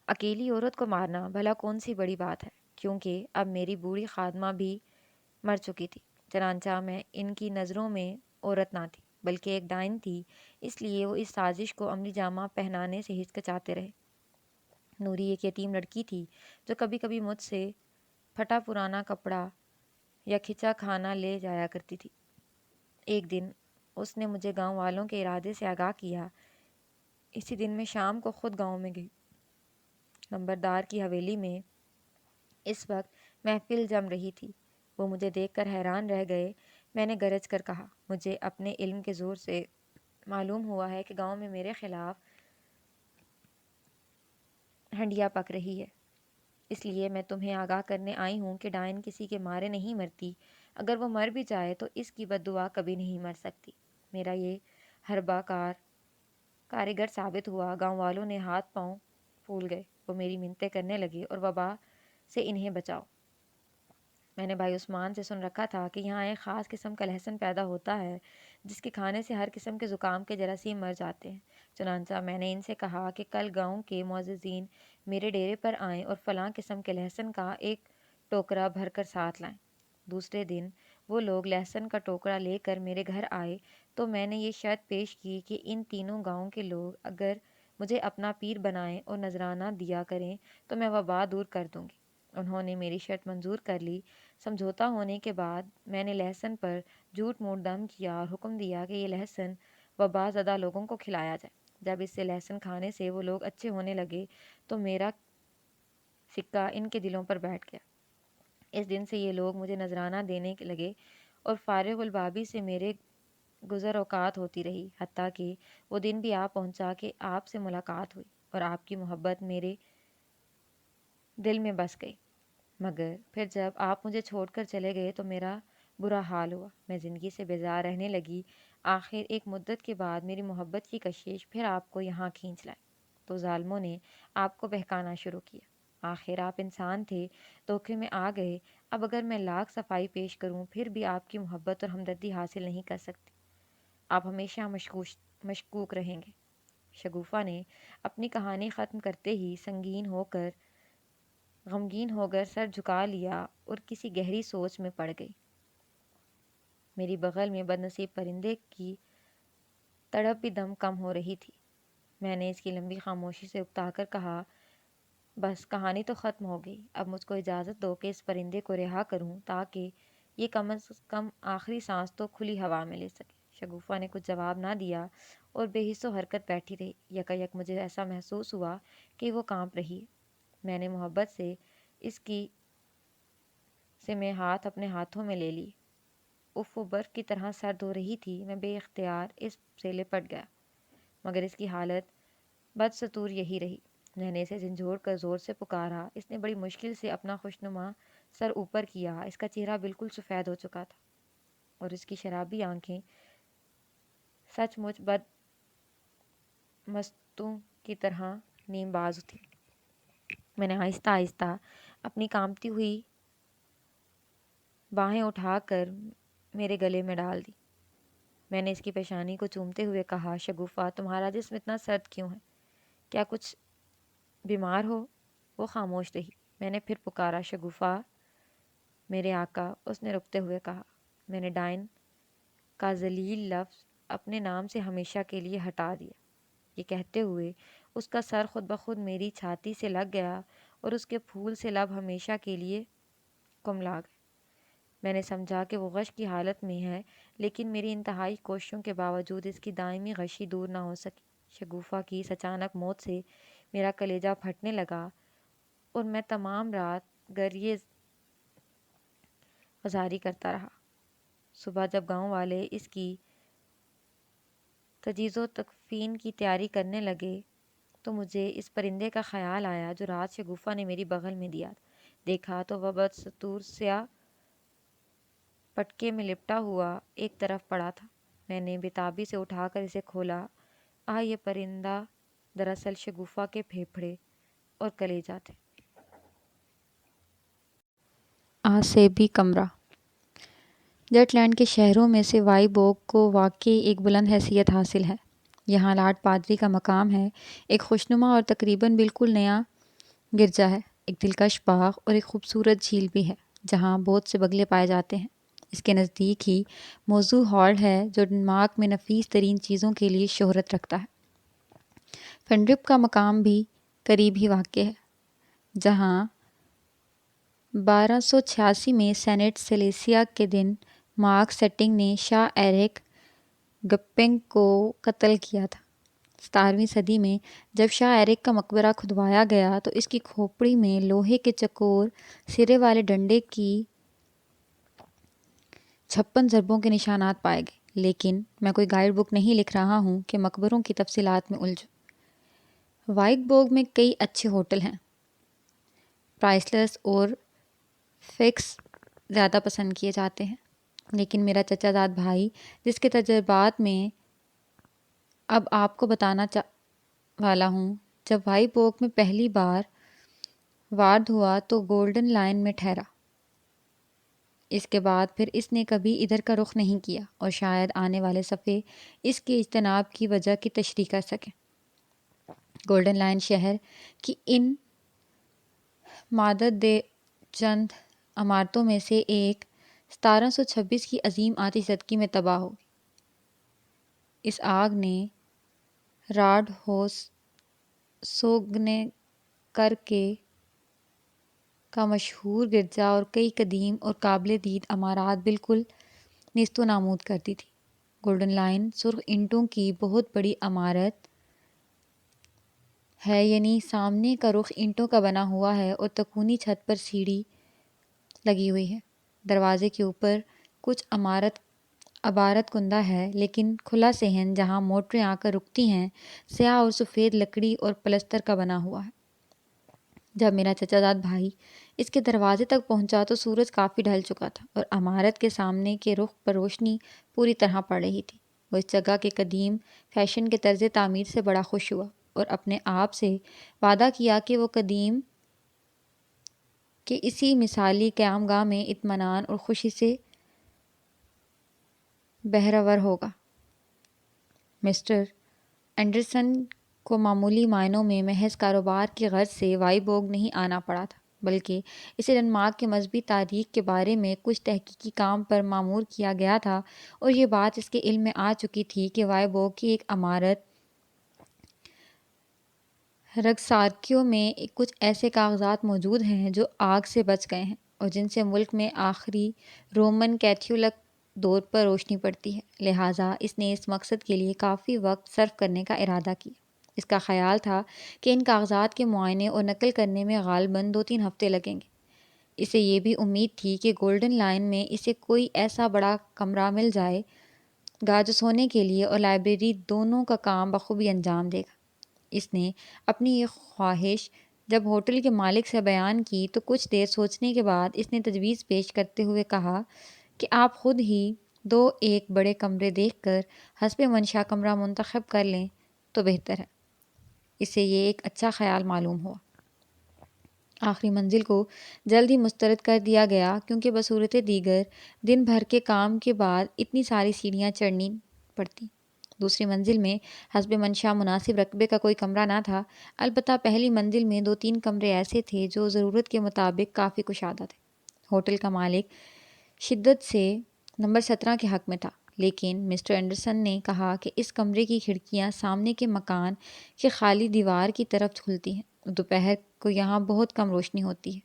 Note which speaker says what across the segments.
Speaker 1: اکیلی عورت کو مارنا بھلا کون سی بڑی بات ہے، کیونکہ اب میری بوڑھی خادمہ بھی مر چکی تھی۔ چنانچہ میں ان کی نظروں میں عورت نہ تھی بلکہ ایک ڈائن تھی، اس لیے وہ اس سازش کو عملی جامہ پہنانے سے ہچکچاتے رہے۔ نوری ایک یتیم لڑکی تھی جو کبھی کبھی مجھ سے پھٹا پرانا کپڑا یا کھچا کھانا لے جایا کرتی تھی۔ ایک دن اس نے مجھے گاؤں والوں کے ارادے سے آگاہ کیا۔ اسی دن میں شام کو خود گاؤں میں گئی۔ نمبردار کی حویلی میں اس وقت محفل جم رہی تھی۔ وہ مجھے دیکھ کر حیران رہ گئے۔ میں نے گرج کر کہا، مجھے اپنے علم کے زور سے معلوم ہوا ہے کہ گاؤں میں میرے خلاف ہنڈیا پک رہی ہے، اس لیے میں تمہیں آگاہ کرنے آئی ہوں کہ ڈائن کسی کے مارے نہیں مرتی، اگر وہ مر بھی جائے تو اس کی بد دعا کبھی نہیں مر سکتی۔ میرا یہ حربہ کارگر ثابت ہوا۔ گاؤں والوں نے ہاتھ پاؤں پھول گئے۔ وہ میری منتیں کرنے لگے اور وبا سے انہیں بچاؤ۔ میں نے بھائی عثمان سے سن رکھا تھا کہ یہاں ایک خاص قسم کا لہسن پیدا ہوتا ہے جس کے کھانے سے ہر قسم کے زکام کے جراثیم مر جاتے ہیں۔ چنانچہ میں نے ان سے کہا کہ کل گاؤں کے معززین میرے ڈیرے پر آئیں اور فلاں قسم کے لہسن کا ایک ٹوکرا بھر کر ساتھ لائیں۔ دوسرے دن وہ لوگ لہسن کا ٹوکرا لے کر میرے گھر آئے تو میں نے یہ شرط پیش کی کہ ان تینوں گاؤں کے لوگ اگر مجھے اپنا پیر بنائیں اور نذرانہ دیا کریں تو میں وبا دور کر دوں گی۔ انہوں نے میری شرط منظور کر لی۔ سمجھوتا ہونے کے بعد میں نے لہسن پر جھوٹ موٹ دم کیا اور حکم دیا کہ یہ لہسن وبا زدہ لوگوں کو کھلایا جائے۔ جب اس سے لہسن کھانے سے وہ لوگ اچھے ہونے لگے تو میرا سکہ ان کے دلوں پر بیٹھ گیا۔ اس دن سے یہ لوگ مجھے نذرانہ دینے لگے اور فارغ البابی سے میرے گزر اوقات ہوتی رہی، حتیٰ کہ وہ دن بھی آ پہنچا کہ آپ سے ملاقات ہوئی اور آپ کی محبت میرے دل میں بس گئی۔ مگر پھر جب آپ مجھے چھوڑ کر چلے گئے تو میرا برا حال ہوا۔ میں زندگی سے بیزار رہنے لگی۔ آخر ایک مدت کے بعد میری محبت کی کشش پھر آپ کو یہاں کھینچ لائی تو ظالموں نے آپ کو بہکانا شروع کیا۔ آخر آپ انسان تھے، دھوکے میں آ گئے۔ اب اگر میں لاکھ صفائی پیش کروں پھر بھی آپ کی محبت اور ہمدردی حاصل نہیں کر سکتی۔ آپ ہمیشہ مشکوک رہیں گے۔ شگوفہ نے اپنی کہانی ختم کرتے ہی غمگین ہو کر سر جھکا لیا اور کسی گہری سوچ میں پڑ گئی۔ میری بغل میں بدنصیب پرندے کی تڑپ بھی دم کم ہو رہی تھی۔ میں نے اس کی لمبی خاموشی سے اکتا کر کہا، بس کہانی تو ختم ہو گئی، اب مجھ کو اجازت دو کہ اس پرندے کو رہا کروں تاکہ یہ کم از کم آخری سانس تو کھلی ہوا میں لے سکے۔ شگوفہ نے کچھ جواب نہ دیا اور بے حس و حرکت بیٹھی رہی۔ یکایک مجھے ایسا محسوس ہوا کہ وہ کانپ رہی ہے۔ میں نے محبت سے میں ہاتھ اپنے ہاتھوں میں لے لی۔ اف، وہ برف کی طرح سرد ہو رہی تھی۔ میں بے اختیار اس سے لپٹ گیا، مگر اس کی حالت بدستور یہی رہی۔ میں نے اسے جھنجھوڑ کر زور سے پکارا۔ اس نے بڑی مشکل سے اپنا خوشنما سر اوپر کیا۔ اس کا چہرہ بالکل سفید ہو چکا تھا اور اس کی شرابی آنکھیں سچ مچ بد مستوں کی طرح نیم باز تھیں۔ میں نے آہستہ آہستہ اپنی کانپتی ہوئی باہیں اٹھا کر میرے گلے میں ڈال دی۔ میں نے اس کی پیشانی کو چومتے ہوئے کہا، شگوفہ، تمہارا جسم اتنا سرد کیوں ہے؟ کیا کچھ بیمار ہو؟ وہ خاموش رہی۔ میں نے پھر پکارا، شگوفہ، میرے آقا۔ اس نے رکتے ہوئے کہا۔ میں نے ڈائن کا ذلیل لفظ اپنے نام سے ہمیشہ کے لیے ہٹا دیا۔ یہ کہتے ہوئے اس کا سر خود بخود میری چھاتی سے لگ گیا اور اس کے پھول سے لب ہمیشہ کے لیے کملا گئے۔ میں نے سمجھا کہ وہ غش کی حالت میں ہے، لیکن میری انتہائی کوششوں کے باوجود اس کی دائمی غشی دور نہ ہو سکی۔ شگوفہ کی اس اچانک موت سے میرا کلیجہ پھٹنے لگا اور میں تمام رات گریہ غزاری کرتا رہا۔ صبح جب گاؤں والے اس کی تجہیز و تکفین کی تیاری کرنے لگے تو مجھے اس پرندے کا خیال آیا جو رات شگوفہ نے میری بغل میں دیا تھا۔ دیکھا تو وہ بدستور سیاہ پٹکے میں لپٹا ہوا ایک طرف پڑا تھا۔ میں نے بےتابی سے اٹھا کر اسے کھولا۔ یہ پرندہ دراصل شگوفہ کے پھیپھڑے اور کلیجہ تھے۔
Speaker 2: سیبی کمرہ۔ جٹ لینڈ کے شہروں میں سے وائبوگ کو واقعی ایک بلند حیثیت حاصل ہے۔ یہاں لارڈ پادری کا مقام ہے، ایک خوشنما اور تقریباً بالکل نیا گرجا ہے، ایک دلکش باغ اور ایک خوبصورت جھیل بھی ہے جہاں بہت سے بگلے پائے جاتے ہیں۔ اس کے نزدیک ہی موزو ہال ہے جو ڈنمارک میں نفیس ترین چیزوں کے لیے شہرت رکھتا ہے۔ فنڈرپ کا مقام بھی قریب ہی واقع ہے جہاں 1286 میں سینٹ سیلیسیا کے دن مارک سیٹنگ نے شاہ ایرک گپنگ کو قتل کیا تھا۔ 17ویں صدی میں جب شاہ ایرک کا مقبرہ کھدوایا گیا تو اس کی کھوپڑی میں لوہے کے چکور سرے والے ڈنڈے کی 56 ضربوں کے نشانات پائے گئے، لیکن میں کوئی گائیڈ بک نہیں لکھ رہا ہوں کہ مقبروں کی تفصیلات میں الجھوں۔ وائٹ بورگ میں کئی اچھے ہوٹل ہیں۔ پرائسلس اور فکس زیادہ پسند کیے جاتے ہیں، لیکن میرا چچا زاد بھائی جس کے تجربات میں اب آپ کو بتانا والا ہوں، جب وائٹ بورگ میں پہلی بار وارد ہوا تو گولڈن لائن میں ٹھہرا۔ اس کے بعد پھر اس نے کبھی ادھر کا رخ نہیں کیا اور شاید آنے والے صفحے اس کے اجتناب کی وجہ کی تشریح کر سکیں۔ گولڈن لائن شہر کی ان مادت دے چند عمارتوں میں سے ایک 1726 کی عظیم آتش زدگی میں تباہ ہو گئی۔ اس آگ نے راڈ ہوس سوگنے کر کے کا مشہور گرجا اور کئی قدیم اور قابل دید عمارات بالکل نیست و نابود کر دی تھی۔ گولڈن لائن سرخ اینٹوں کی بہت بڑی عمارت ہے، یعنی سامنے کا رخ اینٹوں کا بنا ہوا ہے اور تکونی چھت پر سیڑھی لگی ہوئی ہے۔ دروازے کے اوپر کچھ عبارت کندہ ہے، لیکن کھلا صحن جہاں موٹریں آ کر رکتی ہیں سیاہ اور سفید لکڑی اور پلستر کا بنا ہوا ہے۔ جب میرا چچا زاد بھائی اس کے دروازے تک پہنچا تو سورج کافی ڈھل چکا تھا اور عمارت کے سامنے کے رخ پر روشنی پوری طرح پڑ رہی تھی۔ وہ اس جگہ کے قدیم فیشن کے طرز تعمیر سے بڑا خوش ہوا اور اپنے آپ سے وعدہ کیا کہ وہ قدیم کے اسی مثالی قیام گاہ میں اطمینان اور خوشی سے بہرور ہوگا۔ مسٹر اینڈرسن کو معمولی معنوں میں محض کاروبار کی غرض سے وائبورگ نہیں آنا پڑا تھا، بلکہ اسے ڈنمارک کے مذہبی تاریخ کے بارے میں کچھ تحقیقی کام پر مامور کیا گیا تھا، اور یہ بات اس کے علم میں آ چکی تھی کہ وائبورگ کی ایک عمارت رگسارکیو میں کچھ ایسے کاغذات موجود ہیں جو آگ سے بچ گئے ہیں اور جن سے ملک میں آخری رومن کیتھولک دور پر روشنی پڑتی ہے، لہٰذا اس نے اس مقصد کے لیے کافی وقت صرف کرنے کا ارادہ کیا۔ اس کا خیال تھا کہ ان کاغذات کے معائنے اور نقل کرنے میں غالباً 2-3 ہفتے لگیں گے۔ اسے یہ بھی امید تھی کہ گولڈن لائن میں اسے کوئی ایسا بڑا کمرہ مل جائے گا جو سونے کے لیے اور لائبریری دونوں کا کام بخوبی انجام دے گا۔ اس نے اپنی یہ خواہش جب ہوٹل کے مالک سے بیان کی تو کچھ دیر سوچنے کے بعد اس نے تجویز پیش کرتے ہوئے کہا کہ آپ خود ہی 2 بڑے کمرے دیکھ کر حسب منشا کمرہ منتخب کر لیں تو بہتر ہے۔ اسے یہ ایک اچھا خیال معلوم ہوا۔ آخری منزل کو جلد ہی مسترد کر دیا گیا کیونکہ بصورت دیگر دن بھر کے کام کے بعد اتنی ساری سیڑھیاں چڑھنی پڑتی۔ دوسری منزل میں حسب منشا مناسب رقبے کا کوئی کمرہ نہ تھا، البتہ پہلی منزل میں 2-3 کمرے ایسے تھے جو ضرورت کے مطابق کافی کشادہ تھے۔ ہوٹل کا مالک شدت سے نمبر 17 کے حق میں تھا، لیکن مسٹر اینڈرسن نے کہا کہ اس کمرے کی کھڑکیاں سامنے کے مکان کے خالی دیوار کی طرف کھلتی ہیں، دوپہر کو یہاں بہت کم روشنی ہوتی ہے۔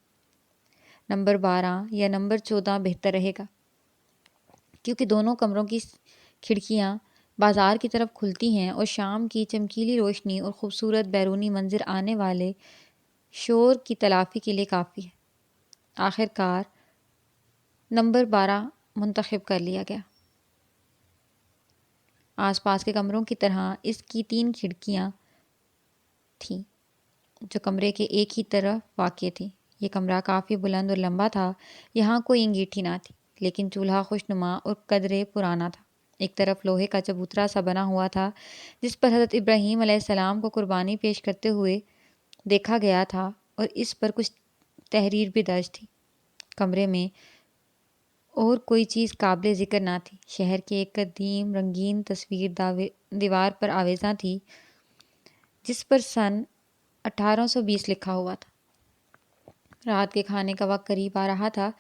Speaker 2: نمبر 12 یا نمبر 14 بہتر رہے گا، کیونکہ دونوں کمروں کی کھڑکیاں بازار کی طرف کھلتی ہیں اور شام کی چمکیلی روشنی اور خوبصورت بیرونی منظر آنے والے شور کی تلافی کے لیے کافی ہے۔ آخر کار نمبر 12 منتخب کر لیا گیا۔ آس پاس کے کمروں کی طرح اس کی 3 کھڑکیاں تھیں جو کمرے کے ایک ہی طرف واقع تھیں۔ یہ کمرہ کافی بلند اور لمبا تھا۔ یہاں کوئی انگیٹھی نہ تھی، لیکن چولہا خوشنما اور قدرے پرانا تھا۔ ایک طرف لوہے کا چبوترا سا بنا ہوا تھا جس پر حضرت ابراہیم علیہ السلام کو قربانی پیش کرتے ہوئے دیکھا گیا تھا، اور اس پر کچھ تحریر بھی درج تھی۔ کمرے میں اور کوئی چیز قابل ذکر نہ تھی۔ شہر کی ایک قدیم رنگین تصویر دیوار پر آویزاں تھی جس پر سن 1820 لکھا ہوا تھا۔ رات کے کھانے کا وقت قریب آ رہا تھا،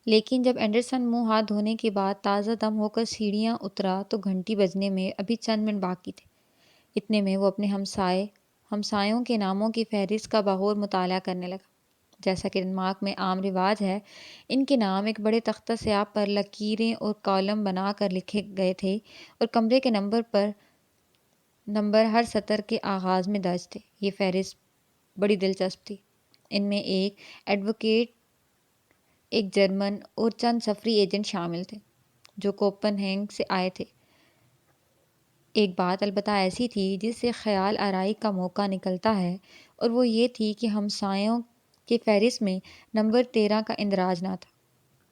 Speaker 2: لیکن جب اینڈرسن منہ ہاتھ دھونے کے بعد تازہ دم ہو کر سیڑھیاں اترا تو گھنٹی بجنے میں ابھی چند منٹ باقی تھے۔ اتنے میں وہ اپنے ہمسایوں کے ناموں کی فہرست کا بغور مطالعہ کرنے لگا۔ جیسا کہ ڈنمارک میں عام رواج ہے، ان کے نام ایک بڑے تختہ سیاہ پر لکیریں اور کالم بنا کر لکھے گئے تھے اور کمرے کے نمبر ہر سطر کے آغاز میں درج تھے۔ یہ فہرست بڑی دلچسپ تھی۔ ان میں ایک ایڈوکیٹ، ایک جرمن اور چند سفری ایجنٹ شامل تھے جو کوپن ہیگن سے آئے تھے۔ ایک بات البتہ ایسی تھی جس سے خیال آرائی کا موقع نکلتا ہے، اور وہ یہ تھی کہ ہمسایوں کے فہرست میں نمبر 13 کا اندراج نہ تھا،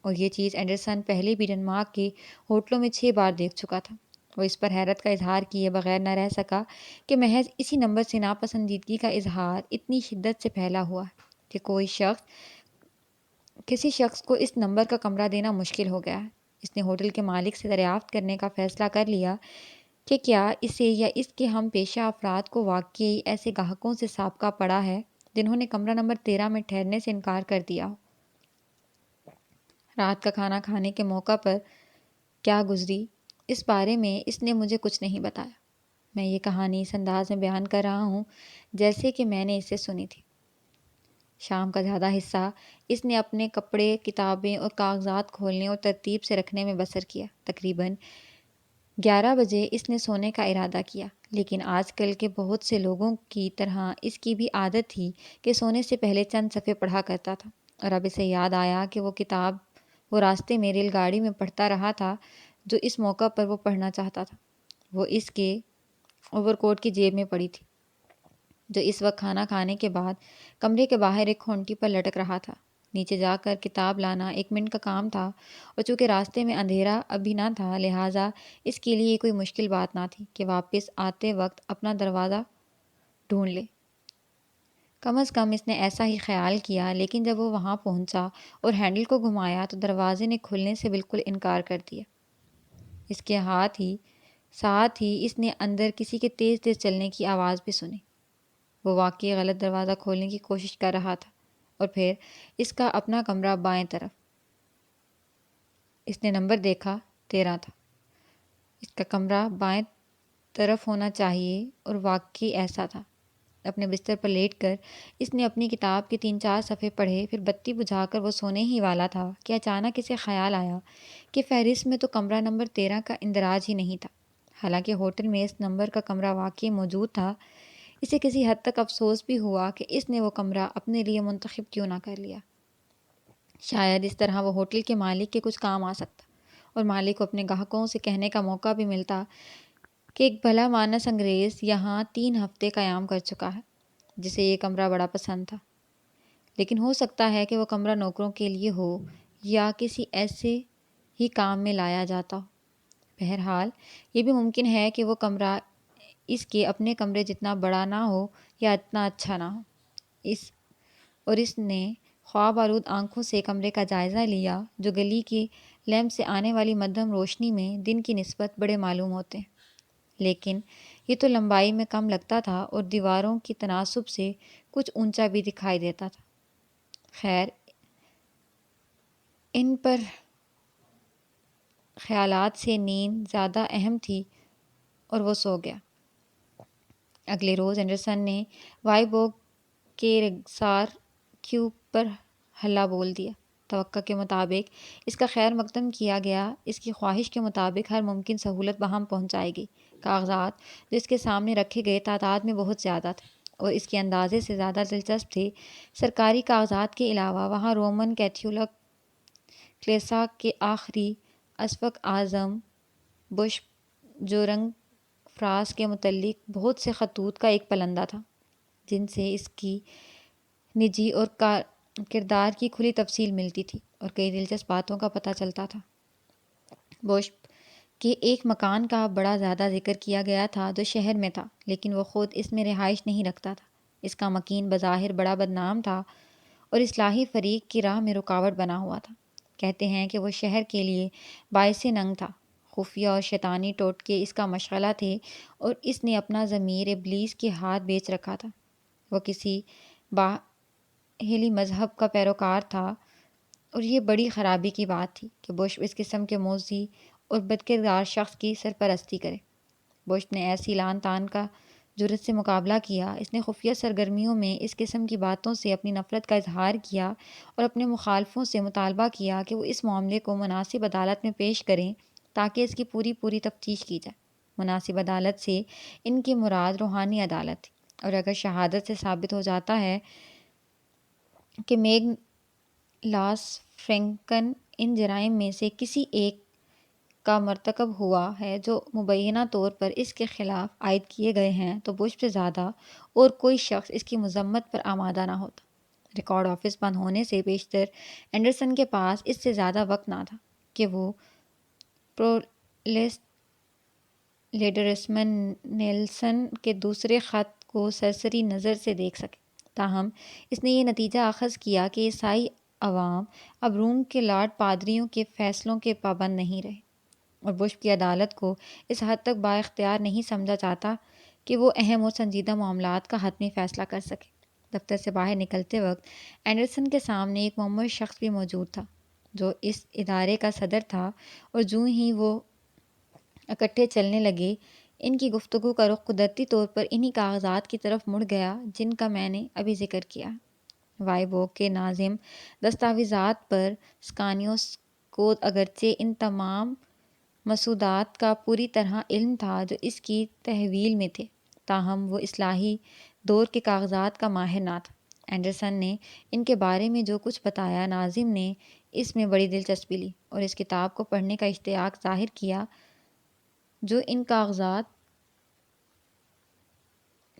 Speaker 2: اور یہ چیز اینڈرسن پہلے بھی ڈنمارک کے ہوٹلوں میں 6 بار دیکھ چکا تھا۔ وہ اس پر حیرت کا اظہار کیے بغیر نہ رہ سکا کہ محض اسی نمبر سے ناپسندیدگی کا اظہار اتنی شدت سے پھیلا ہوا ہے کہ کسی شخص کو اس نمبر کا کمرہ دینا مشکل ہو گیا ہے۔ اس نے ہوٹل کے مالک سے دریافت کرنے کا فیصلہ کر لیا کہ کیا اسے یا اس کے ہم پیشہ افراد کو واقعی ایسے گاہکوں سے سابقہ پڑا ہے جنہوں نے کمرہ نمبر 13 میں ٹھہرنے سے انکار کر دیا ہو۔ رات کا کھانا کھانے کے موقع پر کیا گزری، اس بارے میں اس نے مجھے کچھ نہیں بتایا۔ میں یہ کہانی اس انداز میں بیان کر رہا ہوں جیسے کہ میں نے اسے سنی تھی۔ شام کا زیادہ حصہ اس نے اپنے کپڑے، کتابیں اور کاغذات کھولنے اور ترتیب سے رکھنے میں بسر کیا۔ تقریباً 11 بجے اس نے سونے کا ارادہ کیا، لیکن آج کل کے بہت سے لوگوں کی طرح اس کی بھی عادت تھی کہ سونے سے پہلے چند صفحے پڑھا کرتا تھا، اور اب اسے یاد آیا کہ وہ کتاب وہ راستے میں ریل گاڑی میں پڑھتا رہا تھا جو اس موقع پر وہ پڑھنا چاہتا تھا، وہ اس کے اوور کوٹ کی جیب میں پڑی تھی، جو اس وقت کھانا کھانے کے بعد کمرے کے باہر ایک کھونٹی پر لٹک رہا تھا۔ نیچے جا کر کتاب لانا 1 منٹ کا کام تھا، اور چونکہ راستے میں اندھیرا ابھی نہ تھا، لہٰذا اس کے لیے کوئی مشکل بات نہ تھی کہ واپس آتے وقت اپنا دروازہ ڈھونڈ لے۔ کم از کم اس نے ایسا ہی خیال کیا، لیکن جب وہ وہاں پہنچا اور ہینڈل کو گھمایا تو دروازے نے کھلنے سے بالکل انکار کر دیا۔ اس کے ساتھ ہی اس نے اندر کسی کے تیز تیز چلنے کی آواز بھی سنی۔ وہ واقعی غلط دروازہ کھولنے کی کوشش کر رہا تھا، اور پھر اس کا اپنا کمرہ بائیں طرف۔ اس نے نمبر دیکھا، 13 تھا۔ اس کا کمرہ بائیں طرف ہونا چاہیے، اور واقعی ایسا تھا۔ اپنے بستر پر لیٹ کر اس نے اپنی کتاب کے 3-4 صفحے پڑھے، پھر بتی بجھا کر وہ سونے ہی والا تھا کہ اچانک اسے خیال آیا کہ فہرست میں تو کمرہ نمبر 13 کا اندراج ہی نہیں تھا، حالانکہ ہوٹل میں اس نمبر کا کمرہ واقعی موجود تھا۔ اسے کسی حد تک افسوس بھی ہوا کہ اس نے وہ کمرہ اپنے لیے منتخب کیوں نہ کر لیا۔ شاید اس طرح وہ ہوٹل کے مالک کے کچھ کام آ سکتا، اور مالک کو اپنے گاہکوں سے کہنے کا موقع بھی ملتا کہ ایک بھلا مانس انگریز یہاں 3 ہفتے قیام کر چکا ہے جسے یہ کمرہ بڑا پسند تھا، لیکن ہو سکتا ہے کہ وہ کمرہ نوکروں کے لیے ہو یا کسی ایسے ہی کام میں لایا جاتا ہو۔ بہرحال یہ بھی ممکن ہے کہ وہ کمرہ اس کے اپنے کمرے جتنا بڑا نہ ہو یا اتنا اچھا نہ ہو۔ اس نے خواب آلود آنکھوں سے کمرے کا جائزہ لیا، جو گلی کی لیمپ سے آنے والی مدھم روشنی میں دن کی نسبت بڑے معلوم ہوتے ہیں، لیکن یہ تو لمبائی میں کم لگتا تھا اور دیواروں کی تناسب سے کچھ اونچا بھی دکھائی دیتا تھا۔ خیر، ان پر خیالات سے نیند زیادہ اہم تھی، اور وہ سو گیا۔ اگلے روز اینڈرسن نے وائبورگ کے رگسار کیوب پر ہلا بول دیا۔ توقع کے مطابق اس کا خیر مقدم کیا گیا۔ اس کی خواہش کے مطابق ہر ممکن سہولت وہاں پہنچائی گئی۔ کاغذات جو اس کے سامنے رکھے گئے تعداد میں بہت زیادہ تھے اور اس کے اندازے سے زیادہ دلچسپ تھے۔ سرکاری کاغذات کے علاوہ وہاں رومن کیتھولک کلیسا کے آخری اسقف اعظم بشپ جورنگ فراس کے متعلق بہت سے خطوط کا ایک پلندہ تھا، جن سے اس کی نجی اور کردار کی کھلی تفصیل ملتی تھی اور کئی دلچسپ باتوں کا پتہ چلتا تھا۔ بشپ کے ایک مکان کا بڑا زیادہ ذکر کیا گیا تھا جو شہر میں تھا، لیکن وہ خود اس میں رہائش نہیں رکھتا تھا۔ اس کا مکین بظاہر بڑا بدنام تھا اور اصلاحی فریق کی راہ میں رکاوٹ بنا ہوا تھا۔ کہتے ہیں کہ وہ شہر کے لیے باعث ننگ تھا۔ خفیہ اور شیطانی ٹوٹکے اس کا مشغلہ تھے، اور اس نے اپنا ضمیر ابلیس کے ہاتھ بیچ رکھا تھا۔ وہ کسی ہیلی مذہب کا پیروکار تھا، اور یہ بڑی خرابی کی بات تھی کہ بش اس قسم کے موذی اور بدکردار شخص کی سرپرستی کرے۔ بش نے ایسی لان تان کا جرات سے مقابلہ کیا۔ اس نے خفیہ سرگرمیوں میں اس قسم کی باتوں سے اپنی نفرت کا اظہار کیا اور اپنے مخالفوں سے مطالبہ کیا کہ وہ اس معاملے کو مناسب عدالت میں پیش کریں تاکہ اس کی پوری تفتیش کی جائے۔ مناسب عدالت سے ان کی مراد روحانی عدالت تھی، اور اگر شہادت سے ثابت ہو جاتا ہے کہ میگ لاس فرینکن ان جرائم میں سے کسی ایک کا مرتکب ہوا ہے جو مبینہ طور پر اس کے خلاف عائد کیے گئے ہیں، تو بش سے زیادہ اور کوئی شخص اس کی مذمت پر آمادہ نہ ہوتا۔ ریکارڈ آفس بند ہونے سے بیشتر اینڈرسن کے پاس اس سے زیادہ وقت نہ تھا کہ وہ پرولس لیڈرسمن نیلسن کے دوسرے خط کو سرسری نظر سے دیکھ سکے۔ تاہم اس نے یہ نتیجہ اخذ کیا کہ عیسائی عوام اب روم کے لارڈ پادریوں کے فیصلوں کے پابند نہیں رہے، اور بش کی عدالت کو اس حد تک بااختیار نہیں سمجھا جاتا کہ وہ اہم و سنجیدہ معاملات کا حتمی فیصلہ کر سکے۔ دفتر سے باہر نکلتے وقت اینڈرسن کے سامنے ایک معمر شخص بھی موجود تھا جو اس ادارے کا صدر تھا، اور جوں ہی وہ اکٹھے چلنے لگے، ان کی گفتگو کا رخ قدرتی طور پر انہی کاغذات کی طرف مڑ گیا جن کا میں نے ابھی ذکر کیا۔ وائبوک کے ناظم دستاویزات پر سکانیوس کو اگرچہ ان تمام مسودات کا پوری طرح علم تھا جو اس کی تحویل میں تھے، تاہم وہ اصلاحی دور کے کاغذات کا ماہر نہ تھا۔ اینڈرسن نے ان کے بارے میں جو کچھ بتایا، ناظم نے اس میں بڑی دلچسپی لی اور اس کتاب کو پڑھنے کا اشتیاق ظاہر کیا جو ان کاغذات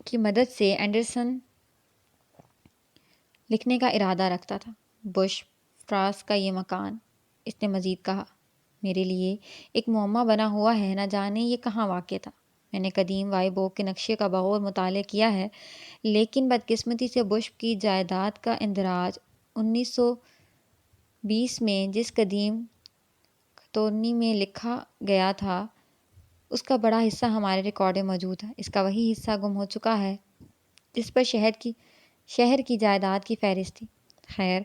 Speaker 2: کی مدد سے اینڈرسن لکھنے کا ارادہ رکھتا تھا۔ بش فراس کا یہ مکان، اس نے مزید کہا، میرے لیے ایک معمہ بنا ہوا ہے، نہ جانے یہ کہاں واقع تھا۔ میں نے قدیم وائبوک کے نقشے کا بغور مطالعہ کیا ہے، لیکن بدقسمتی سے بش کی جائیداد کا اندراج 1920 میں جس قدیم خطورنی میں لکھا گیا تھا اس کا بڑا حصہ ہمارے ریکارڈ میں موجود ہے۔ اس کا وہی حصہ گم ہو چکا ہے جس پر شہر کی جائیداد کی فہرست تھی۔ خیر،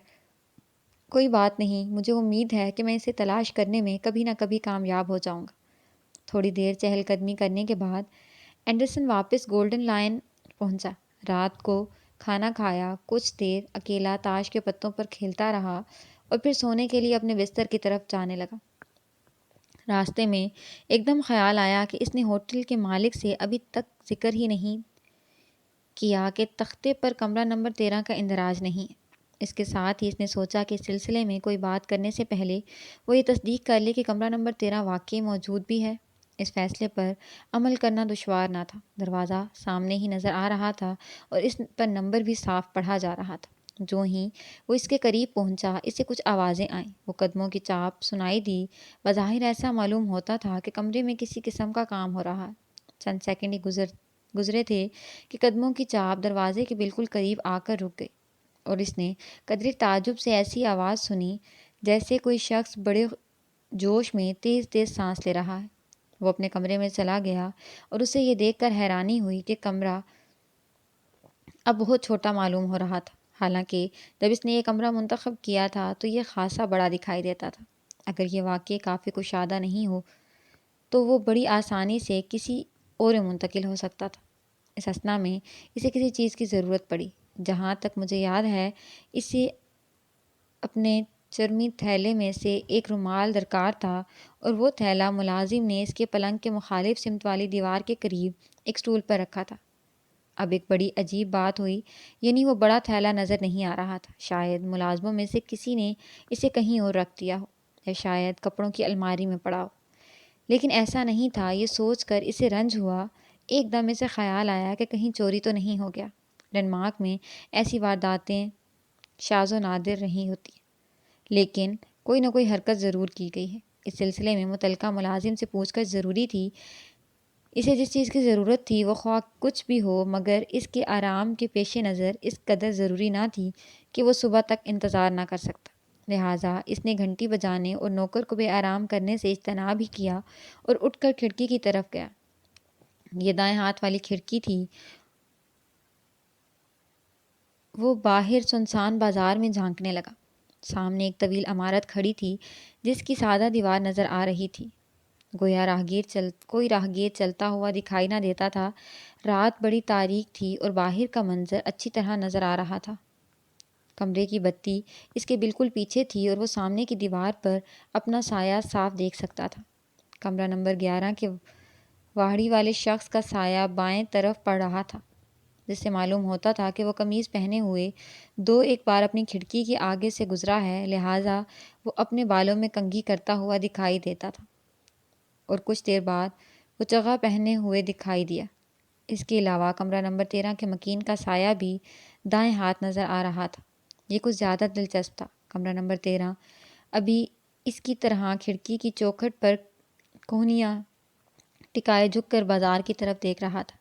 Speaker 2: کوئی بات نہیں، مجھے امید ہے کہ میں اسے تلاش کرنے میں کبھی نہ کبھی کامیاب ہو جاؤں گا۔ تھوڑی دیر چہل قدمی کرنے کے بعد اینڈرسن واپس گولڈن لائن پہنچا۔ رات کو کھانا کھایا، کچھ دیر اکیلا تاش کے پتوں پر کھیلتا رہا اور پھر سونے کے لیے اپنے بستر کی طرف جانے لگا۔ راستے میں ایک دم خیال آیا کہ اس نے ہوٹل کے مالک سے ابھی تک ذکر ہی نہیں کیا کہ تختے پر کمرہ نمبر 13 کا اندراج نہیں ہے۔ اس کے ساتھ ہی اس نے سوچا کہ اس سلسلے میں کوئی بات کرنے سے پہلے وہ یہ تصدیق کر لے کہ کمرہ نمبر 13 واقعی موجود بھی ہے۔ اس فیصلے پر عمل کرنا دشوار نہ تھا۔ دروازہ سامنے ہی نظر آ رہا تھا اور اس پر نمبر بھی صاف پڑھا جا رہا تھا۔ جو ہی وہ اس کے قریب پہنچا، اسے کچھ آوازیں آئیں، وہ قدموں کی چاپ سنائی دی۔ بظاہر ایسا معلوم ہوتا تھا کہ کمرے میں کسی قسم کا کام ہو رہا ہے۔ چند سیکنڈ ہی گزرے تھے کہ قدموں کی چاپ دروازے کے بالکل قریب آ کر رک گئی، اور اس نے قدرے تعجب سے ایسی آواز سنی جیسے کوئی شخص بڑے جوش میں تیز تیز سانس لے رہا ہے۔ وہ اپنے کمرے میں چلا گیا اور اسے یہ دیکھ کر حیرانی ہوئی کہ کمرہ اب بہت چھوٹا معلوم ہو رہا تھا، حالانکہ جب اس نے یہ کمرہ منتخب کیا تھا تو یہ خاصا بڑا دکھائی دیتا تھا۔ اگر یہ واقعی کافی کشادہ نہیں ہو تو وہ بڑی آسانی سے کسی اور منتقل ہو سکتا تھا۔ اس اثنا میں اسے کسی چیز کی ضرورت پڑی۔ جہاں تک مجھے یاد ہے اسے اپنے چرمی تھیلے میں سے ایک رومال درکار تھا، اور وہ تھیلا ملازم نے اس کے پلنگ کے مخالف سمت والی دیوار کے قریب ایک سٹول پر رکھا تھا۔ اب ایک بڑی عجیب بات ہوئی، یعنی وہ بڑا تھیلا نظر نہیں آ رہا تھا۔ شاید ملازموں میں سے کسی نے اسے کہیں اور رکھ دیا ہو، یا شاید کپڑوں کی الماری میں پڑا ہو، لیکن ایسا نہیں تھا۔ یہ سوچ کر اسے رنج ہوا۔ ایک دم اسے خیال آیا کہ کہیں چوری تو نہیں ہو گیا۔ ڈنمارک میں ایسی وارداتیں شاذ و نادر نہیں ہوتی، لیکن کوئی نہ کوئی حرکت ضرور کی گئی ہے۔ اس سلسلے میں متعلقہ ملازم سے پوچھ کر ضروری تھی۔ اسے جس چیز کی ضرورت تھی وہ خواہ کچھ بھی ہو، مگر اس کے آرام کے پیش نظر اس قدر ضروری نہ تھی کہ وہ صبح تک انتظار نہ کر سکتا۔ لہٰذا اس نے گھنٹی بجانے اور نوکر کو بے آرام کرنے سے اجتناب ہی کیا اور اٹھ کر کھڑکی کی طرف گیا۔ یہ دائیں ہاتھ والی کھڑکی تھی وہ باہر سنسان بازار میں جھانکنے لگا۔ سامنے ایک طویل عمارت کھڑی تھی جس کی سادہ دیوار نظر آ رہی تھی، گویا کوئی راہگیر چلتا ہوا دکھائی نہ دیتا تھا۔ رات بڑی تاریک تھی اور باہر کا منظر اچھی طرح نظر آ رہا تھا۔ کمرے کی بتی اس کے بالکل پیچھے تھی اور وہ سامنے کی دیوار پر اپنا سایہ صاف دیکھ سکتا تھا۔ کمرہ نمبر 11 کے واڑی والے شخص کا سایہ بائیں طرف پڑ رہا تھا، جس سے معلوم ہوتا تھا کہ وہ قمیض پہنے ہوئے ایک بار اپنی کھڑکی کے آگے سے گزرا ہے، لہٰذا وہ اپنے بالوں میں کنگھی کرتا ہوا دکھائی دیتا تھا، اور کچھ دیر بعد وہ چگا پہنے ہوئے دکھائی دیا۔ اس کے علاوہ کمرہ نمبر 13 کے مکین کا سایہ بھی دائیں ہاتھ نظر آ رہا تھا۔ یہ کچھ زیادہ دلچسپ تھا۔ کمرہ نمبر 13 ابھی اس کی طرح کھڑکی کی چوکھٹ پر کوہنیاں ٹکائے جھک کر بازار کی طرف دیکھ رہا تھا۔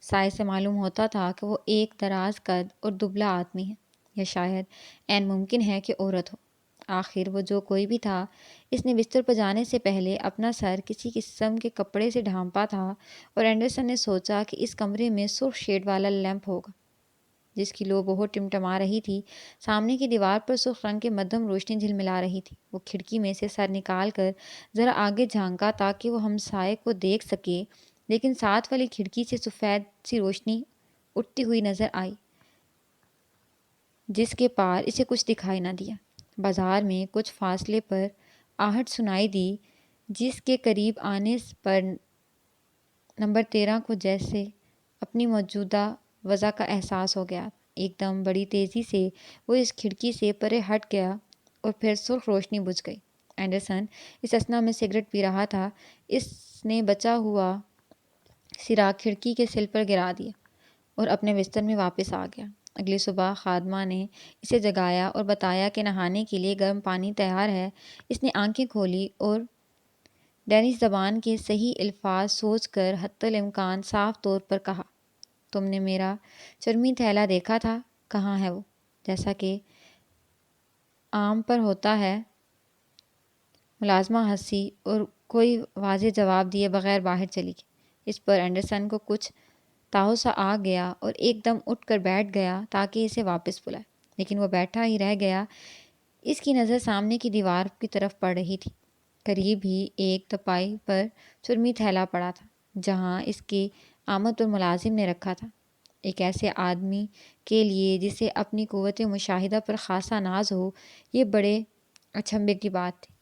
Speaker 2: سائے سے معلوم ہوتا تھا کہ وہ ایک دراز قد اور دبلا آدمی ہے، یا شاید عین ممکن ہے کہ عورت ہو۔ آخر وہ جو کوئی بھی تھا، اس نے بستر پر جانے سے پہلے اپنا سر کسی قسم کے کپڑے سے ڈھانپا تھا، اور اینڈرسن نے سوچا کہ اس کمرے میں سرخ شیڈ والا لیمپ ہوگا جس کی لو بہت ٹمٹما رہی تھی۔ سامنے کی دیوار پر سرخ رنگ کی مدھم روشنی جھلملا رہی تھی۔ وہ کھڑکی میں سے سر نکال کر ذرا آگے جھانکا تاکہ وہ ہمسائے کو دیکھ سکے، لیکن ساتھ والی کھڑکی سے سفید سی روشنی اٹھتی ہوئی نظر آئی جس کے پار اسے کچھ دکھائی نہ دیا۔ بازار میں کچھ فاصلے پر آہٹ سنائی دی، جس کے قریب آنے پر نمبر 13 کو جیسے اپنی موجودہ وضع کا احساس ہو گیا۔ ایک دم بڑی تیزی سے وہ اس کھڑکی سے پرے ہٹ گیا اور پھر سرخ روشنی بجھ گئی۔ اینڈرسن اس اثنا میں سگریٹ پی رہا تھا۔ اس نے بچا ہوا سراغ کھڑکی کے سل پر گرا دیا اور اپنے بستر میں واپس آ گیا۔ اگلی صبح خادمہ نے اسے جگایا اور بتایا کہ نہانے کے لیے گرم پانی تیار ہے۔ اس نے آنکھیں کھولی اور ڈینش زبان کے صحیح الفاظ سوچ کر حتی الامکان صاف طور پر کہا، تم نے میرا چرمی تھیلا دیکھا تھا؟ کہاں ہے وہ؟ جیسا کہ عام پر ہوتا ہے۔ ملازمہ ہنسی اور کوئی واضح جواب دیے بغیر باہر چلی گئی۔ اس پر اینڈرسن کو کچھ تاؤسا آ گیا اور ایک دم اٹھ کر بیٹھ گیا تاکہ اسے واپس بلائے، لیکن وہ بیٹھا ہی رہ گیا۔ اس کی نظر سامنے کی دیوار کی طرف پڑ رہی تھی۔ قریب ہی ایک تپائی پر چرمی تھیلا پڑا تھا جہاں اس کے آمد پر ملازم نے رکھا تھا۔ ایک ایسے آدمی کے لیے جسے اپنی قوت مشاہدہ پر خاصا ناز ہو، یہ بڑے اچنبھے کی بات تھی۔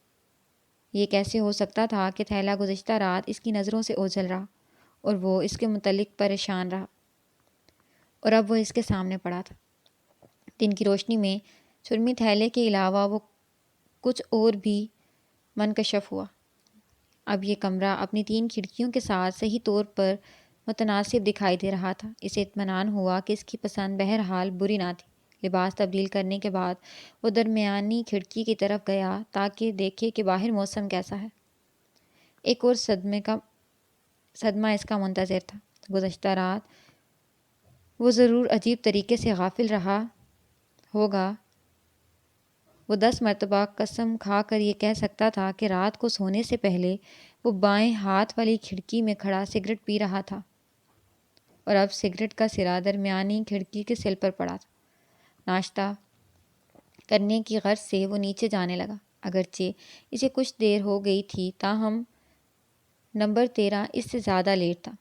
Speaker 2: یہ کیسے ہو سکتا تھا کہ تھیلا گزشتہ رات اس کی نظروں سے اوجھل رہا اور وہ اس کے متعلق پریشان رہا، اور اب وہ اس کے سامنے پڑا تھا۔ دن کی روشنی میں چرمی تھیلے کے علاوہ وہ کچھ اور بھی منکشف ہوا۔ اب یہ کمرہ اپنی 3 کھڑکیوں کے ساتھ صحیح طور پر متناسب دکھائی دے رہا تھا۔ اسے اطمینان ہوا کہ اس کی پسند بہرحال بری نہ تھی۔ لباس تبدیل کرنے کے بعد وہ درمیانی کھڑکی کی طرف گیا تاکہ دیکھے کہ باہر موسم کیسا ہے۔ ایک اور صدمہ اس کا منتظر تھا۔ گزشتہ رات وہ ضرور عجیب طریقے سے غافل رہا ہوگا۔ وہ 10 مرتبہ قسم کھا کر یہ کہہ سکتا تھا کہ رات کو سونے سے پہلے وہ بائیں ہاتھ والی کھڑکی میں کھڑا سگریٹ پی رہا تھا، اور اب سگریٹ کا سرا درمیانی کھڑکی کے سل پر پڑا تھا۔ ناشتہ کرنے کی غرض سے وہ نیچے جانے لگا، اگرچہ اسے کچھ دیر ہو گئی تھی، تاہم نمبر 13 اس سے زیادہ لیٹ تھا۔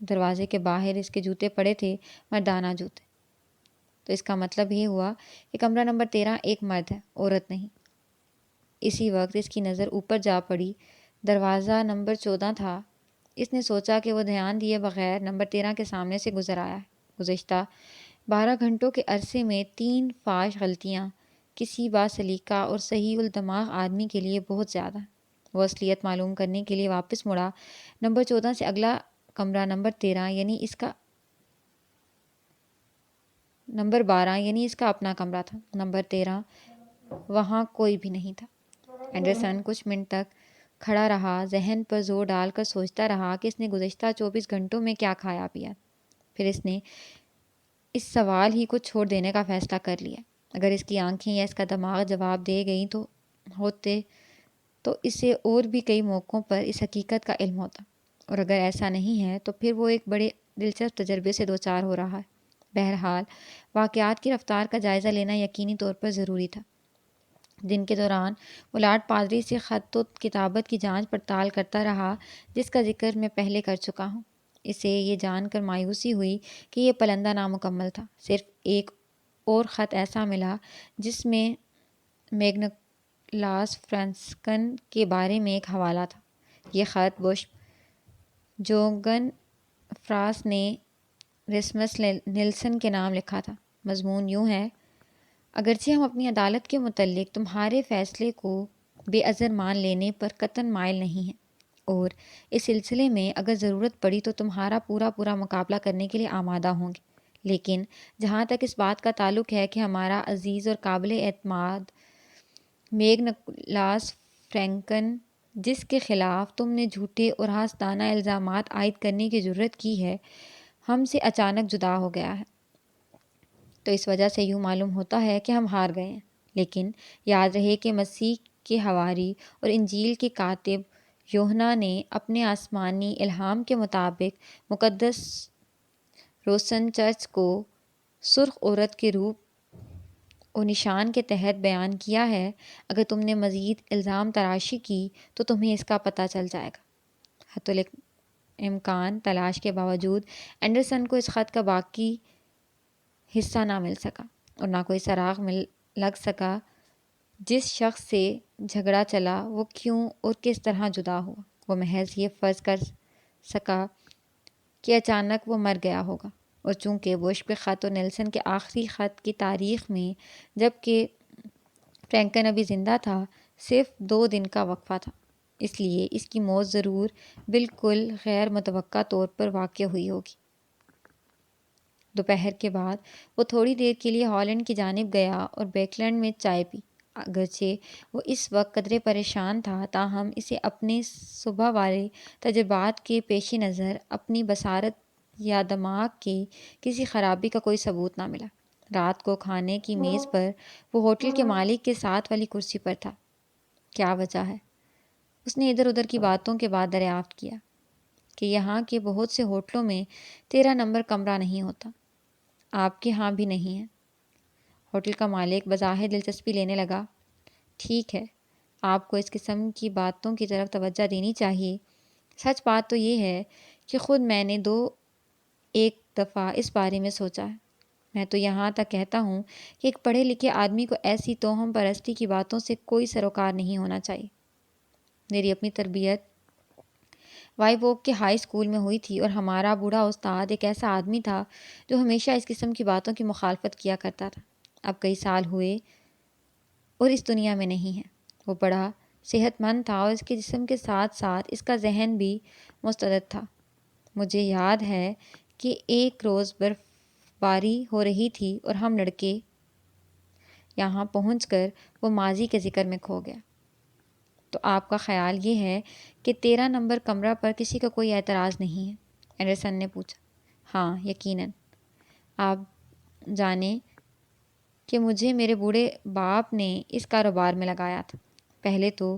Speaker 2: دروازے کے باہر اس کے جوتے پڑے تھے، مردانہ جوتے۔ تو اس کا مطلب یہ ہوا کہ کمرہ نمبر 13 ایک مرد ہے، عورت نہیں۔ اسی وقت اس کی نظر اوپر جا پڑی۔ دروازہ نمبر 14 تھا۔ اس نے سوچا کہ وہ دھیان دیے بغیر نمبر 13 کے سامنے سے گزر آیا ہے۔ گزشتہ 12 گھنٹوں کے عرصے میں 3 فاش غلطیاں کسی باسلیقہ اور صحیح الدماغ آدمی کے لیے بہت زیادہ ہیں۔ وہ اصلیت معلوم کرنے کے لیے واپس مڑا۔ نمبر 14 سے اگلا کمرہ نمبر 13 یعنی اس کا نمبر 12 یعنی اس کا اپنا کمرہ تھا۔ نمبر 13 وہاں کوئی بھی نہیں تھا۔ اینڈرسن کچھ منٹ تک کھڑا رہا، ذہن پر زور ڈال کر سوچتا رہا کہ اس نے گزشتہ 24 گھنٹوں میں کیا کھایا پیا۔ پھر اس نے اس سوال ہی کو چھوڑ دینے کا فیصلہ کر لیا۔ اگر اس کی آنکھیں یا اس کا دماغ جواب دے گئی تو اسے اور بھی کئی موقعوں پر اس حقیقت کا علم ہوتا، اور اگر ایسا نہیں ہے تو پھر وہ ایک بڑے دلچسپ تجربے سے دوچار ہو رہا ہے۔ بہرحال واقعات کی رفتار کا جائزہ لینا یقینی طور پر ضروری تھا۔ دن کے دوران وہ لارڈ پادری سے خط و کتابت کی جانچ پڑتال کرتا رہا جس کا ذکر میں پہلے کر چکا ہوں۔ اسے یہ جان کر مایوسی ہوئی کہ یہ پلندہ نامکمل تھا۔ صرف ایک اور خط ایسا ملا جس میں میگنلاس فرانسکن کے بارے میں ایک حوالہ تھا۔ یہ خط بشپ جوگن فراس نے رسمس نیلسن کے نام لکھا تھا۔ مضمون یوں ہے: اگرچہ ہم اپنی عدالت کے متعلق تمہارے فیصلے کو بے عذر مان لینے پر قطعاً مائل نہیں ہیں اور اس سلسلے میں اگر ضرورت پڑی تو تمہارا پورا مقابلہ کرنے کے لیے آمادہ ہوں گے، لیکن جہاں تک اس بات کا تعلق ہے کہ ہمارا عزیز اور قابل اعتماد میگنلاس فرانسکن، جس کے خلاف تم نے جھوٹے اور حسدانہ الزامات عائد کرنے کی جرات کی ہے، ہم سے اچانک جدا ہو گیا ہے، تو اس وجہ سے یوں معلوم ہوتا ہے کہ ہم ہار گئے ہیں۔ لیکن یاد رہے کہ مسیح کے حواری اور انجیل کے کاتب یوحنا نے اپنے آسمانی الہام کے مطابق مقدس روسن چرچ کو سرخ عورت کے روپ و نشان کے تحت بیان کیا ہے۔ اگر تم نے مزید الزام تراشی کی تو تمہیں اس کا پتہ چل جائے گا۔ حتی الامکان تلاش کے باوجود اینڈرسن کو اس خط کا باقی حصہ نہ مل سکا اور نہ کوئی سراغ لگ سکا جس شخص سے جھگڑا چلا وہ کیوں اور کس طرح جدا ہوا۔ وہ محض یہ فرض کر سکا کہ اچانک وہ مر گیا ہوگا، اور چونکہ بشپ کے خط اور نیلسن کے آخری خط کی تاریخ میں جبکہ فرانکن ابھی زندہ تھا صرف 2 دن کا وقفہ تھا، اس لیے اس کی موت ضرور بالکل غیر متوقع طور پر واقع ہوئی ہوگی۔ دوپہر کے بعد وہ تھوڑی دیر کے لیے ہالینڈ کی جانب گیا اور بیکلینڈ میں چائے پی۔ اگرچہ وہ اس وقت قدرے پریشان تھا، تاہم اسے اپنے صبح والے تجربات کے پیش نظر اپنی بصارت یا دماغ کے کسی خرابی کا کوئی ثبوت نہ ملا۔ رات کو کھانے کی میز پر وہ ہوٹل کے مالک کے ساتھ والی کرسی پر تھا۔ کیا وجہ ہے؟ اس نے ادھر ادھر کی باتوں کے بعد دریافت کیا کہ یہاں کے بہت سے ہوٹلوں میں 13 نمبر کمرہ نہیں ہوتا، آپ کے ہاں بھی نہیں ہے۔ ہوٹل کا مالک بظاہر دلچسپی لینے لگا۔ ٹھیک ہے، آپ کو اس قسم کی باتوں کی طرف توجہ دینی چاہیے۔ سچ بات تو یہ ہے کہ خود میں نے 2-1 دفعہ اس بارے میں سوچا ہے۔ میں تو یہاں تک کہتا ہوں کہ ایک پڑھے لکھے آدمی کو ایسی توہم پرستی کی باتوں سے کوئی سروکار نہیں ہونا چاہیے۔ میری اپنی تربیت وائیووک کے ہائی اسکول میں ہوئی تھی اور ہمارا بوڑھا استاد ایک ایسا آدمی تھا جو ہمیشہ اس قسم کی باتوں کی مخالفت کیا کرتا تھا۔ اب کئی سال ہوئے اور اس دنیا میں نہیں ہے۔ وہ بڑا صحت مند تھا اور اس کے جسم کے ساتھ ساتھ اس کا ذہن بھی مستعد تھا۔ مجھے یاد ہے کہ ایک روز برف باری ہو رہی تھی اور ہم لڑکے یہاں پہنچ کر وہ ماضی کے ذکر میں کھو گیا۔ تو آپ کا خیال یہ ہے کہ 13 نمبر کمرہ پر کسی کا کوئی اعتراض نہیں ہے؟ اینڈرسن نے پوچھا۔ ہاں، یقیناً۔ آپ جانیں کہ مجھے میرے بوڑھے باپ نے اس کاروبار میں لگایا تھا۔ پہلے تو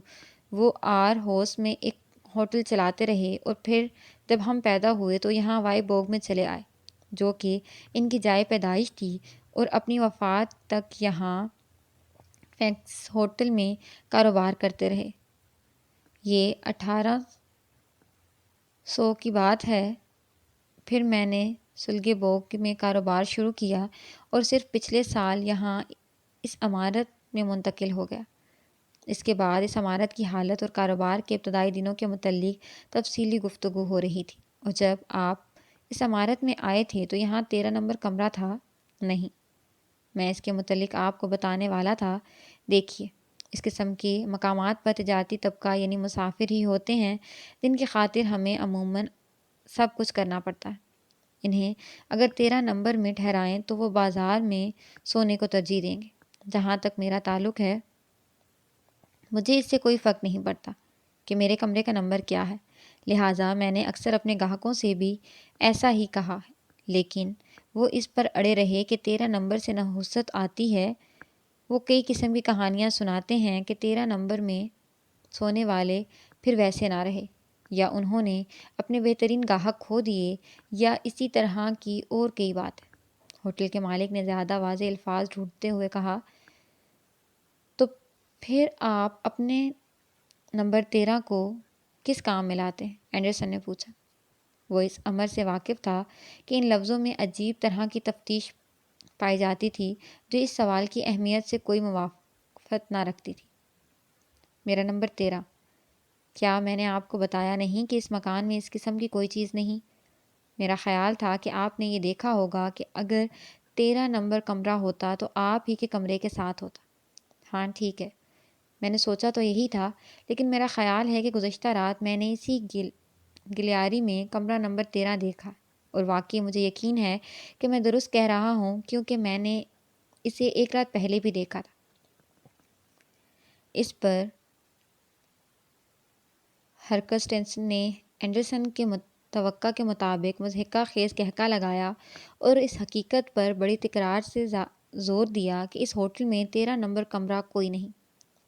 Speaker 2: وہ آرہوس میں ایک ہوٹل چلاتے رہے اور پھر جب ہم پیدا ہوئے تو یہاں وائیبوگ میں چلے آئے، جو کہ ان کی جائے پیدائش تھی، اور اپنی وفات تک یہاں فینکس ہوٹل میں کاروبار کرتے رہے۔ یہ 1800 کی بات ہے۔ پھر میں نے سلگے-بوگ میں کاروبار شروع کیا اور صرف پچھلے سال یہاں اس عمارت میں منتقل ہو گیا۔ اس کے بعد اس عمارت کی حالت اور کاروبار کے ابتدائی دنوں کے متعلق تفصیلی گفتگو ہو رہی تھی۔ اور جب آپ اس عمارت میں آئے تھے تو یہاں 13 نمبر کمرہ تھا؟ نہیں، میں اس کے متعلق آپ کو بتانے والا تھا۔ دیکھیے، اس قسم کے مقامات پر تجارتی طبقہ یعنی مسافر ہی ہوتے ہیں جن کی خاطر ہمیں عموماً سب کچھ کرنا پڑتا ہے۔ انہیں اگر 13 نمبر میں ٹھہرائیں تو وہ بازار میں سونے کو ترجیح دیں گے۔ جہاں تک میرا تعلق ہے، مجھے اس سے کوئی فرق نہیں پڑتا کہ میرے کمرے کا نمبر کیا ہے، لہٰذا میں نے اکثر اپنے گاہکوں سے بھی ایسا ہی کہا ہے، لیکن وہ اس پر اڑے رہے کہ 13 نمبر سے نحوست آتی ہے۔ وہ کئی قسم کی کہانیاں سناتے ہیں کہ 13 نمبر میں سونے والے پھر ویسے نہ رہے، یا انہوں نے اپنے بہترین گاہک کھو دیے، یا اسی طرح کی اور کئی باتیں۔ ہوٹل کے مالک نے زیادہ واضح الفاظ ڈھونڈتے ہوئے کہا۔ تو پھر آپ اپنے نمبر 13 کو کس کام میں لاتے ہیں؟ اینڈرسن نے پوچھا۔ وہ اس امر سے واقف تھا کہ ان لفظوں میں عجیب طرح کی تفتیش پائی جاتی تھی جو اس سوال کی اہمیت سے کوئی موافقت نہ رکھتی تھی۔ میرا نمبر 13؟ کیا میں نے آپ کو بتایا نہیں کہ اس مکان میں اس قسم کی کوئی چیز نہیں؟ میرا خیال تھا کہ آپ نے یہ دیکھا ہوگا کہ اگر 13 نمبر کمرہ ہوتا تو آپ ہی کے کمرے کے ساتھ ہوتا۔ ہاں ٹھیک ہے، میں نے سوچا تو یہی تھا، لیکن میرا خیال ہے کہ گزشتہ رات میں نے اسی گلیاری میں کمرہ نمبر 13 دیکھا، اور واقعی مجھے یقین ہے کہ میں درست کہہ رہا ہوں کیونکہ میں نے اسے ایک رات پہلے بھی دیکھا تھا۔ اس پر ہرکسٹن نے اینڈرسن کے توقع کے مطابق مضحکہ خیز قہقہ لگایا اور اس حقیقت پر بڑی تکرار سے زور دیا کہ اس ہوٹل میں 13 نمبر کمرہ کوئی نہیں،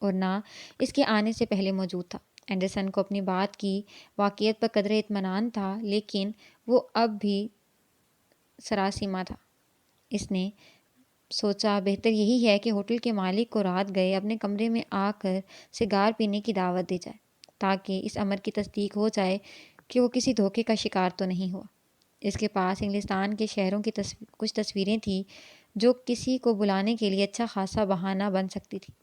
Speaker 2: اور نہ اس کے آنے سے پہلے موجود تھا۔ اینڈرسن کو اپنی بات کی واقعیت پر قدرے اطمینان تھا، لیکن وہ اب بھی سراسیمہ تھا۔ اس نے سوچا بہتر یہی ہے کہ ہوٹل کے مالک کو رات گئے اپنے کمرے میں آ کر سگار پینے کی دعوت دی جائے، تاکہ اس امر کی تصدیق ہو جائے کہ وہ کسی دھوکے کا شکار تو نہیں ہوا۔ اس کے پاس انگلستان کے شہروں کی کچھ تصویریں تھیں جو کسی کو بلانے کے لیے اچھا خاصا بہانہ بن سکتی تھی۔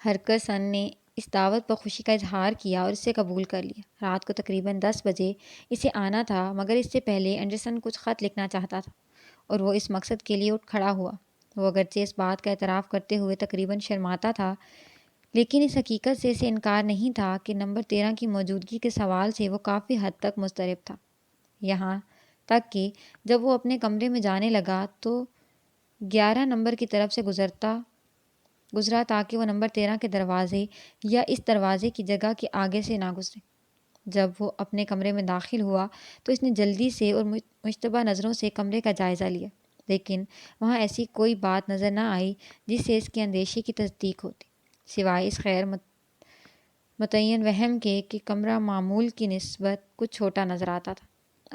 Speaker 2: ہرکسن نے اس دعوت پر خوشی کا اظہار کیا اور اسے قبول کر لیا۔ رات کو تقریباً 10 بجے اسے آنا تھا، مگر اس سے پہلے اینڈرسن کچھ خط لکھنا چاہتا تھا، اور وہ اس مقصد کے لیے اٹھ کھڑا ہوا۔ وہ اگرچہ اس بات کا اعتراف کرتے ہوئے تقریباً شرماتا تھا، لیکن اس حقیقت سے اسے انکار نہیں تھا کہ نمبر 13 کی موجودگی کے سوال سے وہ کافی حد تک مضطرب تھا، یہاں تک کہ جب وہ اپنے کمرے میں جانے لگا تو 11 نمبر کی طرف سے گزرا تاکہ وہ نمبر 13 کے دروازے یا اس دروازے کی جگہ کے آگے سے نہ گزرے۔ جب وہ اپنے کمرے میں داخل ہوا تو اس نے جلدی سے اور مشتبہ نظروں سے کمرے کا جائزہ لیا، لیکن وہاں ایسی کوئی بات نظر نہ آئی جس سے اس کے اندیشے کی تصدیق ہوتی، سوائے اس غیر متعین وہم کے کہ کمرہ معمول کی نسبت کچھ چھوٹا نظر آتا تھا۔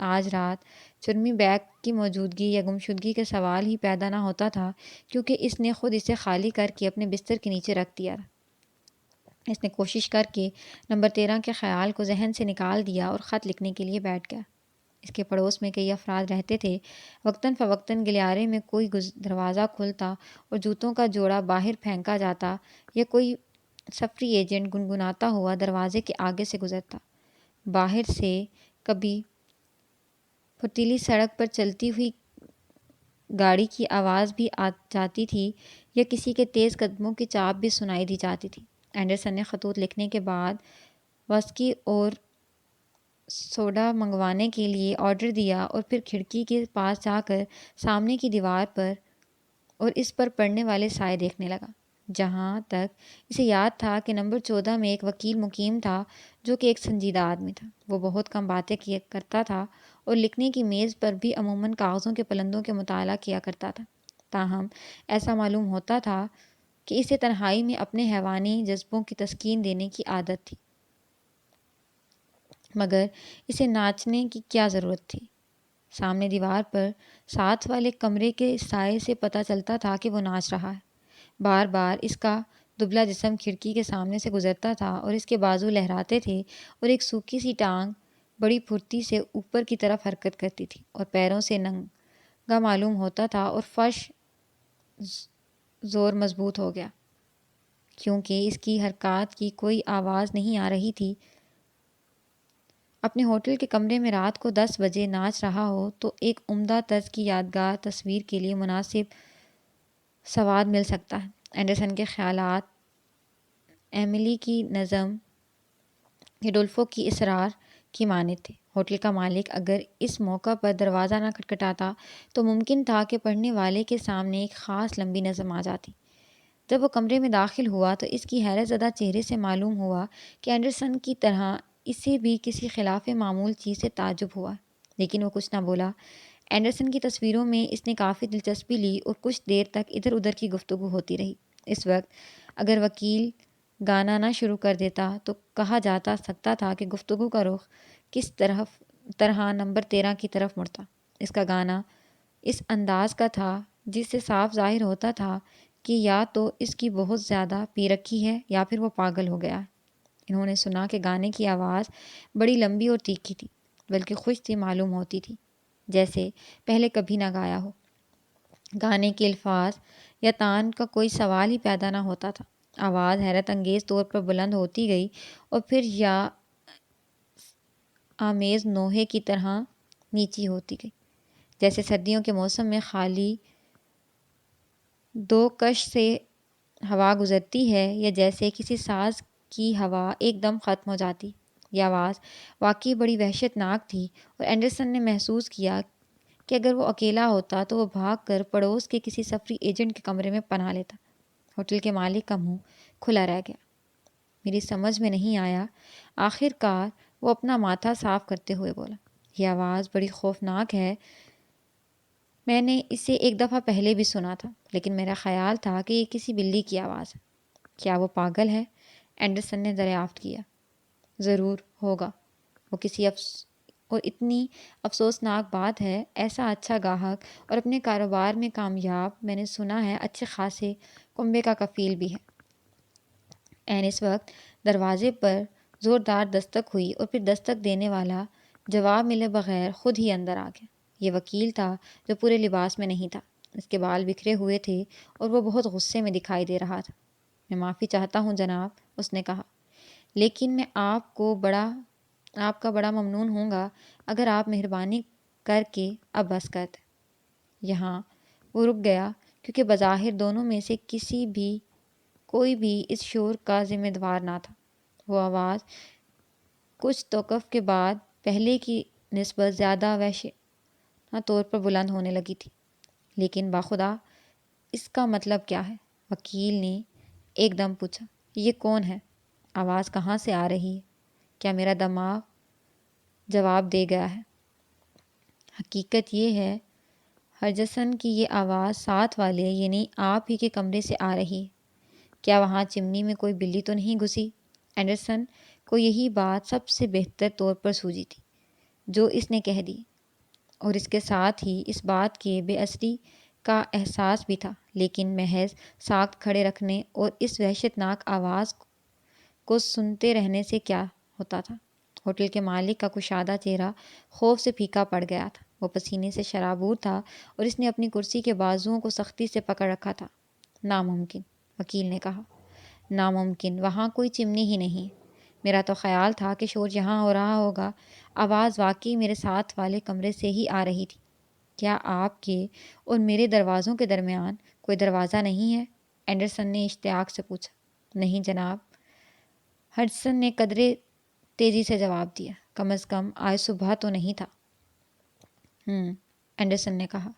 Speaker 2: آج رات چرمی بیگ کی موجودگی یا گمشدگی کا سوال ہی پیدا نہ ہوتا تھا، کیونکہ اس نے خود اسے خالی کر کے اپنے بستر کے نیچے رکھ دیا تھا۔ اس نے کوشش کر کے نمبر 13 کے خیال کو ذہن سے نکال دیا اور خط لکھنے کے لیے بیٹھ گیا۔ اس کے پڑوس میں کئی افراد رہتے تھے۔ وقتاً فوقتاً گلیارے میں کوئی دروازہ کھلتا اور جوتوں کا جوڑا باہر پھینکا جاتا، یا کوئی سفری ایجنٹ گنگناتا ہوا دروازے کے آگے سے گزرتا۔ باہر سے کبھی پھرتیلی سڑک پر چلتی ہوئی گاڑی کی آواز بھی آ جاتی تھی، یا کسی کے تیز قدموں کی چاپ بھی سنائی دی جاتی تھی۔ اینڈرسن نے خطوط لکھنے کے بعد وسکی اور سوڈا منگوانے کے لیے آرڈر دیا، اور پھر کھڑکی کے پاس جا کر سامنے کی دیوار پر اور اس پر پڑنے والے سائے دیکھنے لگا۔ جہاں تک اسے یاد تھا کہ نمبر 14 میں ایک وکیل مقیم تھا جو کہ ایک سنجیدہ آدمی تھا۔ وہ بہت کم باتیں کیا کرتا تھا اور لکھنے کی میز پر بھی عموماً کاغذوں کے پلندوں کے مطالعہ کیا کرتا تھا۔ تاہم ایسا معلوم ہوتا تھا کہ اسے تنہائی میں اپنے حیوانی جذبوں کی تسکین دینے کی عادت تھی، مگر اسے ناچنے کی کیا ضرورت تھی؟ سامنے دیوار پر ساتھ والے کمرے کے سائے سے پتہ چلتا تھا کہ وہ ناچ رہا ہے۔ بار بار اس کا دبلا جسم کھڑکی کے سامنے سے گزرتا تھا اور اس کے بازو لہراتے تھے، اور ایک سوکھی سی ٹانگ بڑی پھرتی سے اوپر کی طرف حرکت کرتی تھی، اور پیروں سے ننگا معلوم ہوتا تھا، اور فرش زور مضبوط ہو گیا کیونکہ اس کی حرکات کی کوئی آواز نہیں آ رہی تھی۔ اپنے ہوٹل کے کمرے میں رات کو 10 بجے ناچ رہا ہو تو ایک عمدہ طرز کی یادگار تصویر کے لیے مناسب سواد مل سکتا ہے۔ اینڈرسن کے خیالات ایملی کی نظم ہڈولفو کی اسرار کی مانند تھے۔ ہوٹل کا مالک اگر اس موقع پر دروازہ نہ کھٹکھٹاتا تو ممکن تھا کہ پڑھنے والے کے سامنے ایک خاص لمبی نظم آ جاتی۔ جب وہ کمرے میں داخل ہوا تو اس کی حیرت زدہ چہرے سے معلوم ہوا کہ اینڈرسن کی طرح اسے بھی کسی خلاف معمول چیز سے تعجب ہوا، لیکن وہ کچھ نہ بولا۔ اینڈرسن کی تصویروں میں اس نے کافی دلچسپی لی اور کچھ دیر تک ادھر ادھر کی گفتگو ہوتی رہی۔ اس وقت اگر وکیل گانا نہ شروع کر دیتا تو کہا جاتا سکتا تھا کہ گفتگو کا رخ کس طرح نمبر 13 کی طرف مڑتا۔ اس کا گانا اس انداز کا تھا جس سے صاف ظاہر ہوتا تھا کہ یا تو اس کی بہت زیادہ پی رکھی ہے یا پھر وہ پاگل ہو گیا ہے۔ انہوں نے سنا کہ گانے کی آواز بڑی لمبی اور تیکھی تھی، بلکہ خوش سی معلوم ہوتی تھی، جیسے پہلے کبھی نہ گایا ہو۔ گانے کے الفاظ یا تان کا کوئی سوال ہی پیدا نہ ہوتا تھا۔ آواز حیرت انگیز طور پر بلند ہوتی گئی اور پھر یا آمیز نوحے کی طرح نیچی ہوتی گئی، جیسے سردیوں کے موسم میں خالی دو کش سے ہوا گزرتی ہے یا جیسے کسی ساز کی ہوا ایک دم ختم ہو جاتی۔ یہ آواز واقعی بڑی وحشت ناک تھی اور اینڈرسن نے محسوس کیا کہ اگر وہ اکیلا ہوتا تو وہ بھاگ کر پڑوس کے کسی سفری ایجنٹ کے کمرے میں پناہ لیتا۔ ہوٹل کے مالک کا منہ کھلا رہ گیا۔ میری سمجھ میں نہیں آیا۔ آخر کار وہ اپنا ماتھا صاف کرتے ہوئے بولا، یہ آواز بڑی خوفناک ہے۔ میں نے اسے ایک دفعہ پہلے بھی سنا تھا، لیکن میرا خیال تھا کہ یہ کسی بلی کی آواز ہے۔ کیا وہ پاگل ہے؟ اینڈرسن نے دریافت کیا۔ ضرور ہوگا، وہ کسی اور اتنی افسوسناک بات ہے، ایسا اچھا گاہک اور اپنے کاروبار میں کامیاب، میں نے سنا ہے اچھے خاصے کنبے کا کفیل بھی ہے۔ اس وقت دروازے پر زوردار دستک ہوئی اور پھر دستک دینے والا جواب ملے بغیر خود ہی اندر آ گیا۔ یہ وکیل تھا جو پورے لباس میں نہیں تھا۔ اس کے بال بکھرے ہوئے تھے اور وہ بہت غصے میں دکھائی دے رہا تھا۔ میں معافی چاہتا ہوں جناب، اس نے کہا، لیکن میں آپ کا بڑا ممنون ہوں گا اگر آپ مہربانی کر کے اب بس کر دیں۔ یہاں وہ رک گیا کیونکہ بظاہر دونوں میں سے کوئی بھی اس شور کا ذمہ دار نہ تھا۔ وہ آواز کچھ توقف کے بعد پہلے کی نسبت زیادہ وحشیانہ طور پر بلند ہونے لگی تھی۔ لیکن باخدا اس کا مطلب کیا ہے؟ وکیل نے ایک دم پوچھا۔ یہ کون ہے؟ آواز کہاں سے آ رہی ہے؟ کیا میرا دماغ جواب دے گیا ہے؟ حقیقت یہ ہے ہرجسن کی یہ آواز ساتھ والے یعنی آپ ہی کے کمرے سے آ رہی ہے۔ کیا وہاں چمنی میں کوئی بلی تو نہیں گھسی؟ اینڈرسن کو یہی بات سب سے بہتر طور پر سوجی تھی جو اس نے کہہ دی، اور اس کے ساتھ ہی اس بات کے بے اثری کا احساس بھی تھا، لیکن محض ساکت کھڑے رکھنے اور اس وحشت ناک آواز کو سنتے رہنے سے کیا ہوتا تھا؟ ہوٹل کے مالک کا کشادہ چہرہ خوف سے پھیکا پڑ گیا تھا۔ وہ پسینے سے شرابور تھا اور اس نے اپنی کرسی کے بازوؤں کو سختی سے پکڑ رکھا تھا۔ ناممکن، وکیل نے کہا، ناممکن، وہاں کوئی چمنی ہی نہیں۔ میرا تو خیال تھا کہ شور یہاں ہو رہا ہوگا۔ آواز واقعی میرے ساتھ والے کمرے سے ہی آ رہی تھی۔ کیا آپ کے اور میرے دروازوں کے درمیان کوئی دروازہ نہیں ہے؟ اینڈرسن نے اشتیاق سے پوچھا۔ نہیں جناب، ہڈسن نے قدرے تیزی سے جواب دیا، کم از کم آج صبح تو نہیں تھا۔ اینڈرسن نے کہا،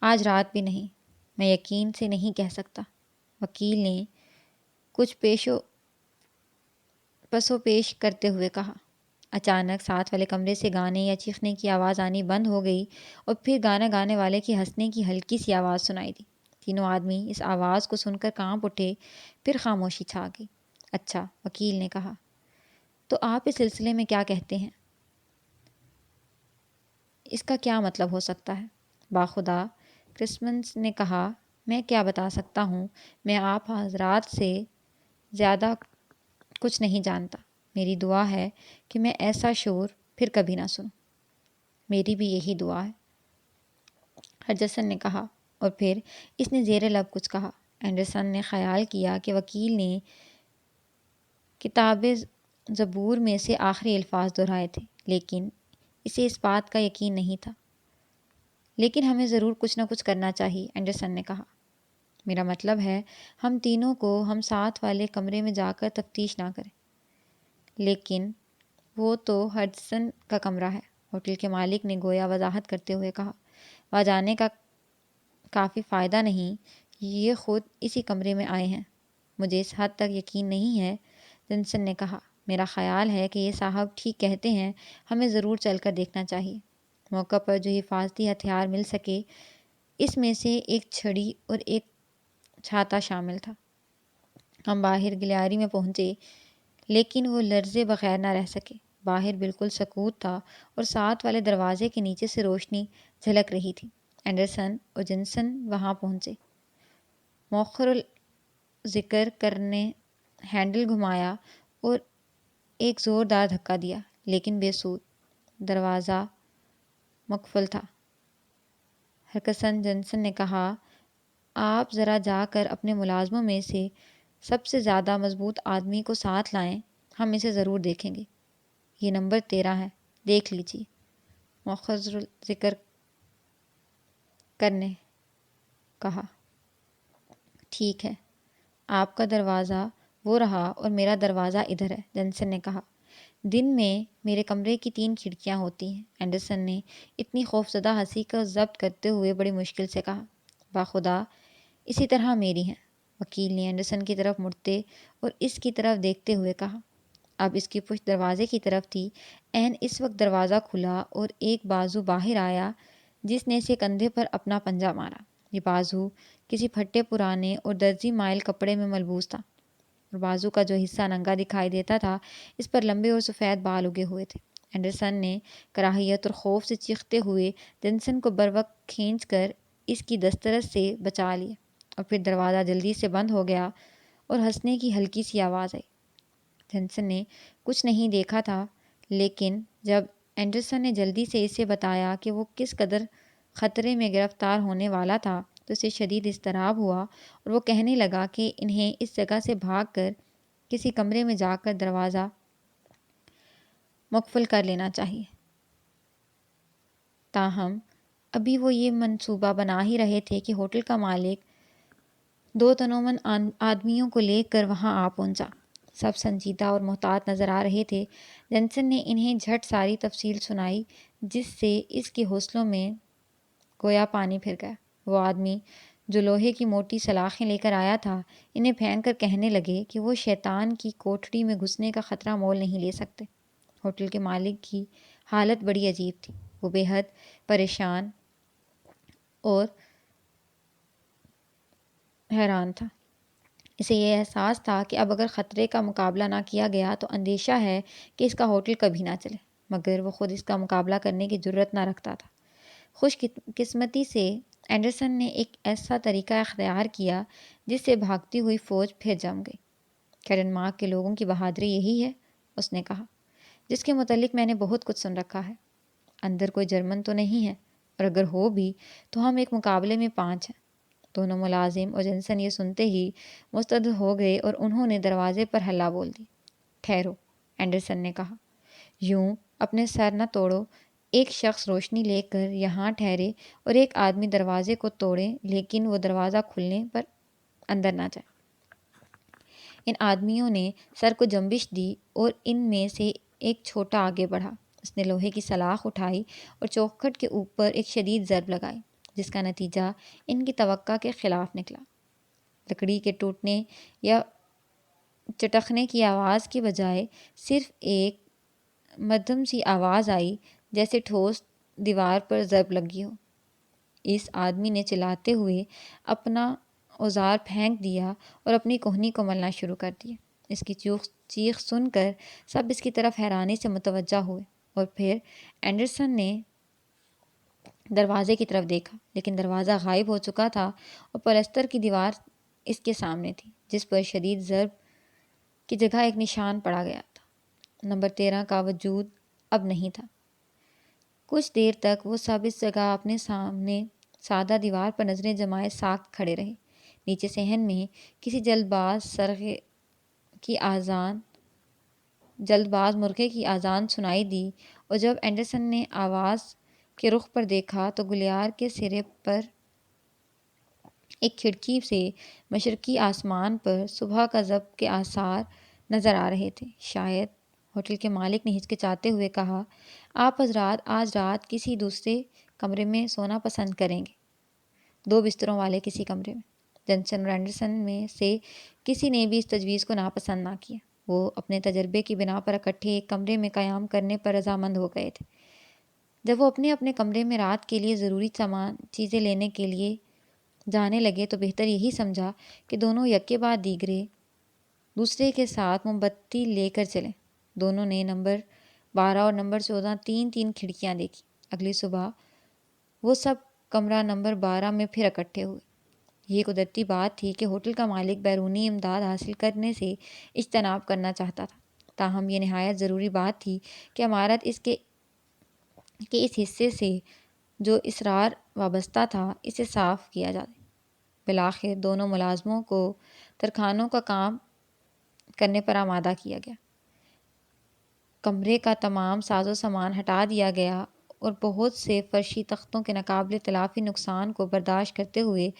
Speaker 2: آج رات بھی نہیں۔ میں یقین سے نہیں کہہ سکتا، وکیل نے کچھ پسو پیش کرتے ہوئے کہا۔ اچانک ساتھ والے کمرے سے گانے یا چیخنے کی آواز آنی بند ہو گئی اور پھر گانا گانے والے کی ہنسنے کی ہلکی سی آواز سنائی دی۔ تینوں آدمی اس آواز کو سن کر کانپ اٹھے، پھر خاموشی چھا گئی۔ اچھا، وکیل نے کہا، تو آپ اس سلسلے میں کیا کہتے ہیں؟ اس کا کیا مطلب ہو سکتا ہے؟ باخدا کرسمس نے کہا، میں کیا بتا سکتا ہوں؟ میں آپ حضرات سے زیادہ کچھ نہیں جانتا۔ میری دعا ہے کہ میں ایسا شور پھر کبھی نہ سنوں۔ میری بھی یہی دعا ہے، ہرجسن نے کہا، اور پھر اس نے زیر لب کچھ کہا۔ اینڈرسن نے خیال کیا کہ وکیل نے کتاب زبور میں سے آخری الفاظ دہرائے تھے، لیکن اسے اس بات کا یقین نہیں تھا۔ لیکن ہمیں ضرور کچھ نہ کچھ کرنا چاہیے، اینڈرسن نے کہا۔ میرا مطلب ہے ہم تینوں کو ہم ساتھ والے کمرے میں جا کر تفتیش نہ کریں۔ لیکن وہ تو ہڈسن کا کمرہ ہے، ہوٹل کے مالک نے گویا وضاحت کرتے ہوئے کہا۔ وہاں جانے کا کافی فائدہ نہیں، یہ خود اسی کمرے میں آئے ہیں۔ مجھے اس حد تک یقین نہیں ہے، جنسن نے کہا۔ میرا خیال ہے کہ یہ صاحب ٹھیک کہتے ہیں، ہمیں ضرور چل کر دیکھنا چاہیے۔ موقع پر جو حفاظتی ہتھیار مل سکے، اس میں سے ایک چھڑی اور ایک چھاتا شامل تھا۔ ہم باہر گلیاری میں پہنچے، لیکن وہ لرزے بغیر نہ رہ سکے۔ باہر بالکل سکوت تھا اور ساتھ والے دروازے کے نیچے سے روشنی جھلک رہی تھی۔ اینڈرسن اور جنسن وہاں پہنچے۔ مؤخر ذکر کرنے ہینڈل گھمایا اور ایک زوردار دھکا دیا، لیکن بے سود، دروازہ مقفل تھا۔ ہرکسن جنسن نے کہا، آپ ذرا جا کر اپنے ملازموں میں سے سب سے زیادہ مضبوط آدمی کو ساتھ لائیں، ہم اسے ضرور دیکھیں گے۔ یہ نمبر 13 ہے، دیکھ لیجیے، مؤخر ذکر کرنے کہا۔ ٹھیک ہے، آپ کا دروازہ وہ رہا اور میرا دروازہ ادھر ہے، جنسن نے کہا۔ دن میں میرے کمرے کی 3 کھڑکیاں ہوتی ہیں، اینڈرسن نے اتنی خوفزدہ ہنسی کو ضبط کرتے ہوئے بڑی مشکل سے کہا۔ باخدا اسی طرح میری ہیں، وکیل نے اینڈرسن کی طرف مڑتے اور اس کی طرف دیکھتے ہوئے کہا۔ اب اس کی پشت دروازے کی طرف تھی۔ عین اس وقت دروازہ کھلا اور ایک بازو باہر آیا جس نے اسے کندھے پر اپنا پنجہ مارا۔ یہ بازو کسی پھٹے پرانے اور درزی مائل کپڑے میں ملبوس تھا، اور بازو کا جو حصہ ننگا دکھائی دیتا تھا اس پر لمبے اور سفید بال اگے ہوئے تھے۔ اینڈرسن نے کراہیت اور خوف سے چیختے ہوئے جنسن کو بروقت کھینچ کر اس کی دسترس سے بچا لیا، اور پھر دروازہ جلدی سے بند ہو گیا اور ہنسنے کی ہلکی سی آواز آئی۔ جنسن نے کچھ نہیں دیکھا تھا، لیکن جب اینڈرسن نے جلدی سے اسے بتایا کہ وہ کس قدر خطرے میں گرفتار ہونے والا تھا تو اسے شدید اضطراب ہوا، اور وہ کہنے لگا کہ انہیں اس جگہ سے بھاگ کر کسی کمرے میں جا کر دروازہ مقفل کر لینا چاہیے۔ تاہم ابھی وہ یہ منصوبہ بنا ہی رہے تھے کہ ہوٹل کا مالک 2 تنومن آدمیوں کو لے کر وہاں آ پہنچا۔ سب سنجیدہ اور محتاط نظر آ رہے تھے۔ جنسن نے انہیں جھٹ ساری تفصیل سنائی، جس سے اس کے حوصلوں میں گویا پانی پھر گیا۔ وہ آدمی جو لوہے کی موٹی سلاخیں لے کر آیا تھا انہیں پھینک کر کہنے لگے کہ وہ شیطان کی کوٹڑی میں گھسنے کا خطرہ مول نہیں لے سکتے۔ ہوٹل کے مالک کی حالت بڑی عجیب تھی، وہ بے حد پریشان اور حیران تھا۔ اسے یہ احساس تھا کہ اب اگر خطرے کا مقابلہ نہ کیا گیا تو اندیشہ ہے کہ اس کا ہوٹل کبھی نہ چلے، مگر وہ خود اس کا مقابلہ کرنے کی جرأت نہ رکھتا تھا۔ خوش قسمتی سے اینڈرسن نے ایک ایسا طریقہ اختیار کیا جس سے بھاگتی ہوئی فوج پھر جم گئی۔ کیرن مارک کے لوگوں کی بہادری یہی ہے، اس نے کہا، جس کے متعلق میں نے بہت کچھ سن رکھا ہے۔ اندر کوئی جرمن تو نہیں ہے، اور اگر ہو بھی تو ہم ایک مقابلے میں 5 ہیں۔ دونوں ملازم اور جنسن یہ سنتے ہی مستعد ہو گئے اور انہوں نے دروازے پر ہلہ بول دی۔ ٹھہرو، اینڈرسن نے کہا، یوں اپنے سر نہ توڑو۔ ایک شخص روشنی لے کر یہاں ٹھہرے اور ایک آدمی دروازے کو توڑے، لیکن وہ دروازہ کھلنے پر اندر نہ جائے۔ ان آدمیوں نے سر کو جنبش دی اور ان میں سے ایک چھوٹا آگے بڑھا۔ اس نے لوہے کی سلاخ اٹھائی اور چوکھٹ کے اوپر ایک شدید ضرب لگائی، جس کا نتیجہ ان کی توقع کے خلاف نکلا۔ لکڑی کے ٹوٹنے یا چٹکنے کی آواز کی بجائے صرف ایک مدھم سی آواز آئی، جیسے ٹھوس دیوار پر ضرب لگی ہو۔ اس آدمی نے چلاتے ہوئے اپنا اوزار پھینک دیا اور اپنی کوہنی کو ملنا شروع کر دیا۔ اس کی چیخ سن کر سب اس کی طرف حیرانی سے متوجہ ہوئے، اور پھر اینڈرسن نے دروازے کی طرف دیکھا، لیکن دروازہ غائب ہو چکا تھا اور پلستر کی دیوار اس کے سامنے تھی، جس پر شدید ضرب کی جگہ ایک نشان پڑا گیا تھا۔ نمبر 13 کا وجود اب نہیں تھا۔ کچھ دیر تک وہ سب اس جگہ اپنے سامنے سادہ دیوار پر نظریں جمائے ساکت کھڑے رہے۔ نیچے صحن میں کسی جلد باز مرغے کی آذان سنائی دی، اور جب اینڈرسن نے آواز کے رخ پر دیکھا تو گلیار کے سرے پر ایک کھڑکی سے مشرقی آسمان پر صبح کا ضبط کے آثار نظر آ رہے تھے۔ شاید، ہوٹل کے مالک نے ہچکچاتے ہوئے کہا، آپ حضرات آج رات کسی دوسرے کمرے میں سونا پسند کریں گے؟ 2 بستروں والے کسی کمرے میں۔ جنسن اور اینڈرسن میں سے کسی نے بھی اس تجویز کو ناپسند نہ کیا۔ وہ اپنے تجربے کی بنا پر اکٹھے ایک کمرے میں قیام کرنے پر رضامند ہو گئے تھے۔ جب وہ اپنے اپنے کمرے میں رات کے لیے ضروری چیزیں لینے کے لیے جانے لگے تو بہتر یہی سمجھا کہ دونوں یکے بعد دیگرے دوسرے کے ساتھ موم بتی لے کر چلیں۔ دونوں نے نمبر 12 اور نمبر 14 3 کھڑکیاں دیکھی۔ اگلی صبح وہ سب کمرہ نمبر 12 میں پھر اکٹھے ہوئے۔ یہ قدرتی بات تھی کہ ہوٹل کا مالک بیرونی امداد حاصل کرنے سے اجتناب کرنا چاہتا تھا، تاہم یہ نہایت ضروری بات تھی کہ عمارت کے اس حصے سے جو اسرار وابستہ تھا اسے صاف کیا جائے۔ بالآخر دونوں ملازموں کو ترکھانوں کا کام کرنے پر آمادہ کیا گیا۔ کمرے کا تمام ساز و سامان ہٹا دیا گیا اور بہت سے فرشی تختوں کے ناقابل تلافی نقصان کو برداشت کرتے ہوئے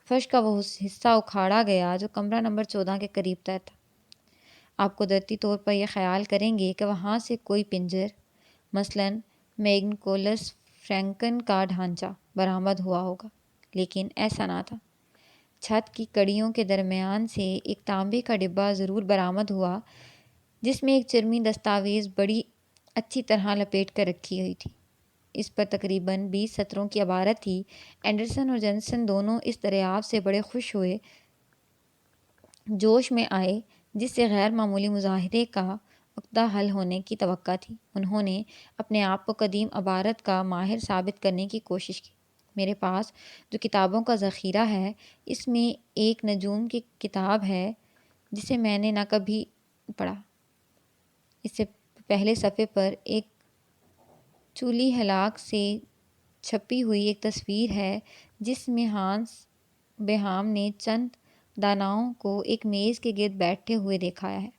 Speaker 2: فرش کا وہ حصہ اکھاڑا گیا جو کمرہ نمبر 14 کے قریب تر تھا۔ آپ قدرتی طور پر یہ خیال کریں گے کہ وہاں سے کوئی پنجر، مثلاً میگنکولس فرینکن کا ڈھانچہ برآمد ہوا ہوگا، لیکن ایسا نہ تھا۔ چھت کی کڑیوں کے درمیان سے ایک تانبے کا ڈبہ ضرور برآمد ہوا جس میں ایک چرمی دستاویز بڑی اچھی طرح لپیٹ کر رکھی ہوئی تھی۔ اس پر تقریباً 20 سطروں کی عبارت تھی۔ اینڈرسن اور جنسن دونوں اس دریافت سے بڑے خوش ہوئے، جوش میں آئے، جس سے غیر معمولی مظاہرے کا عقدہ حل ہونے کی توقع تھی۔ انہوں نے اپنے آپ کو قدیم عبارت کا ماہر ثابت کرنے کی کوشش کی۔ میرے پاس جو کتابوں کا ذخیرہ ہے اس میں ایک نجوم کی کتاب ہے جسے میں نے نہ کبھی پڑھا۔ اس سے پہلے صفحے پر ایک چولی ہلاک سے چھپی ہوئی ایک تصویر ہے جس میں ہانس بہام نے چند داناؤں کو ایک میز کے گرد بیٹھے ہوئے دکھایا ہے۔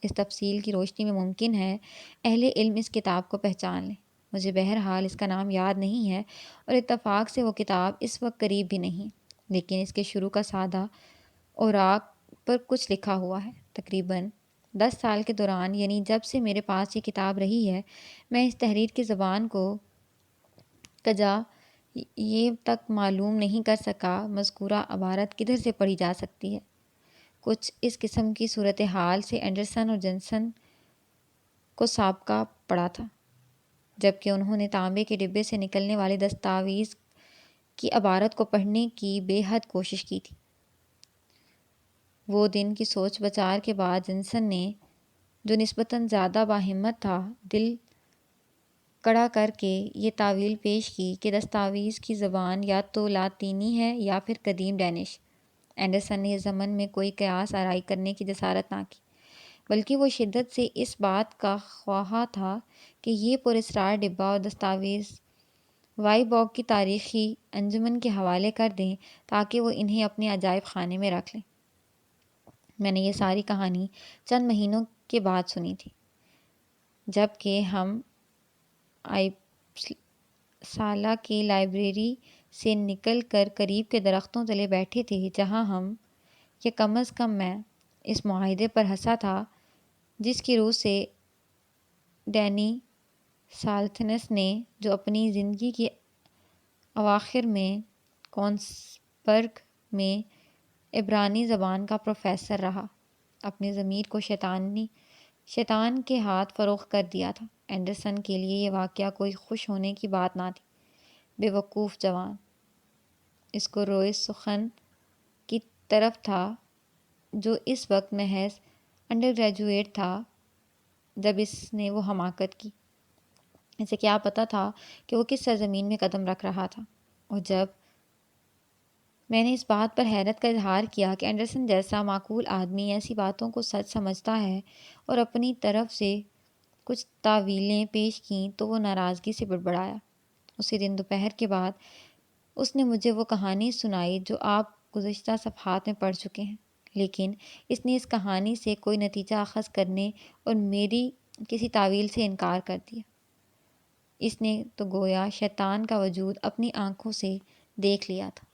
Speaker 2: اس تفصیل کی روشنی میں ممکن ہے اہل علم اس کتاب کو پہچان لیں۔ مجھے بہرحال اس کا نام یاد نہیں ہے اور اتفاق سے وہ کتاب اس وقت قریب بھی نہیں، لیکن اس کے شروع کا سادہ اوراق پر کچھ لکھا ہوا ہے۔ تقریباً 10 سال کے دوران، یعنی جب سے میرے پاس یہ کتاب رہی ہے، میں اس تحریر کی زبان کو کجا یہ تک معلوم نہیں کر سکا مذکورہ عبارت کدھر سے پڑھی جا سکتی ہے۔ کچھ اس قسم کی صورتحال سے اینڈرسن اور جنسن کو سابقہ پڑا تھا، جبکہ انہوں نے تانبے کے ڈبے سے نکلنے والی دستاویز کی عبارت کو پڑھنے کی بے حد کوشش کی تھی۔ وہ دن کی سوچ بچار کے بعد جنسن نے، جو نسبتاً زیادہ باہمت تھا، دل کڑا کر کے یہ تاویل پیش کی کہ دستاویز کی زبان یا تو لاطینی ہے یا پھر قدیم ڈینش۔ اینڈرسن نے اس ضمن میں کوئی قیاس آرائی کرنے کی جسارت نہ کی، بلکہ وہ شدت سے اس بات کا خواہاں تھا کہ یہ پراسرار ڈبہ اور دستاویز وائبورگ کی تاریخی انجمن کے حوالے کر دیں تاکہ وہ انہیں اپنے عجائب خانے میں رکھ لیں۔ میں نے یہ ساری کہانی چند مہینوں کے بعد سنی تھی، جب کہ ہم سالہ کی لائبریری سے نکل کر قریب کے درختوں تلے بیٹھے تھے، جہاں ہم، یا کم از کم میں، اس معاہدے پر ہنسا تھا جس کی روح سے ڈینی سالتھنس نے، جو اپنی زندگی کے اواخر میں کونسبرگ میں عبرانی زبان کا پروفیسر رہا، اپنی ضمیر کو شیطان کے ہاتھ فروخت کر دیا تھا۔ اینڈرسن کے لیے یہ واقعہ کوئی خوش ہونے کی بات نہ تھی۔ بے وقوف جوان اس کو روئے سخن کی طرف تھا، جو اس وقت محض انڈر گریجویٹ تھا جب اس نے وہ حماقت کی۔ اسے کیا پتہ تھا کہ وہ کس سرزمین میں قدم رکھ رہا تھا۔ اور جب میں نے اس بات پر حیرت کا اظہار کیا کہ اینڈرسن جیسا معقول آدمی ایسی باتوں کو سچ سمجھتا ہے اور اپنی طرف سے کچھ تاویلیں پیش کیں، تو وہ ناراضگی سے بڑبڑایا۔ اسی دن دوپہر کے بعد اس نے مجھے وہ کہانی سنائی جو آپ گزشتہ صفحات میں پڑھ چکے ہیں، لیکن اس نے اس کہانی سے کوئی نتیجہ اخذ کرنے اور میری کسی تاویل سے انکار کر دیا۔ اس نے تو گویا شیطان کا وجود اپنی آنکھوں سے دیکھ لیا تھا۔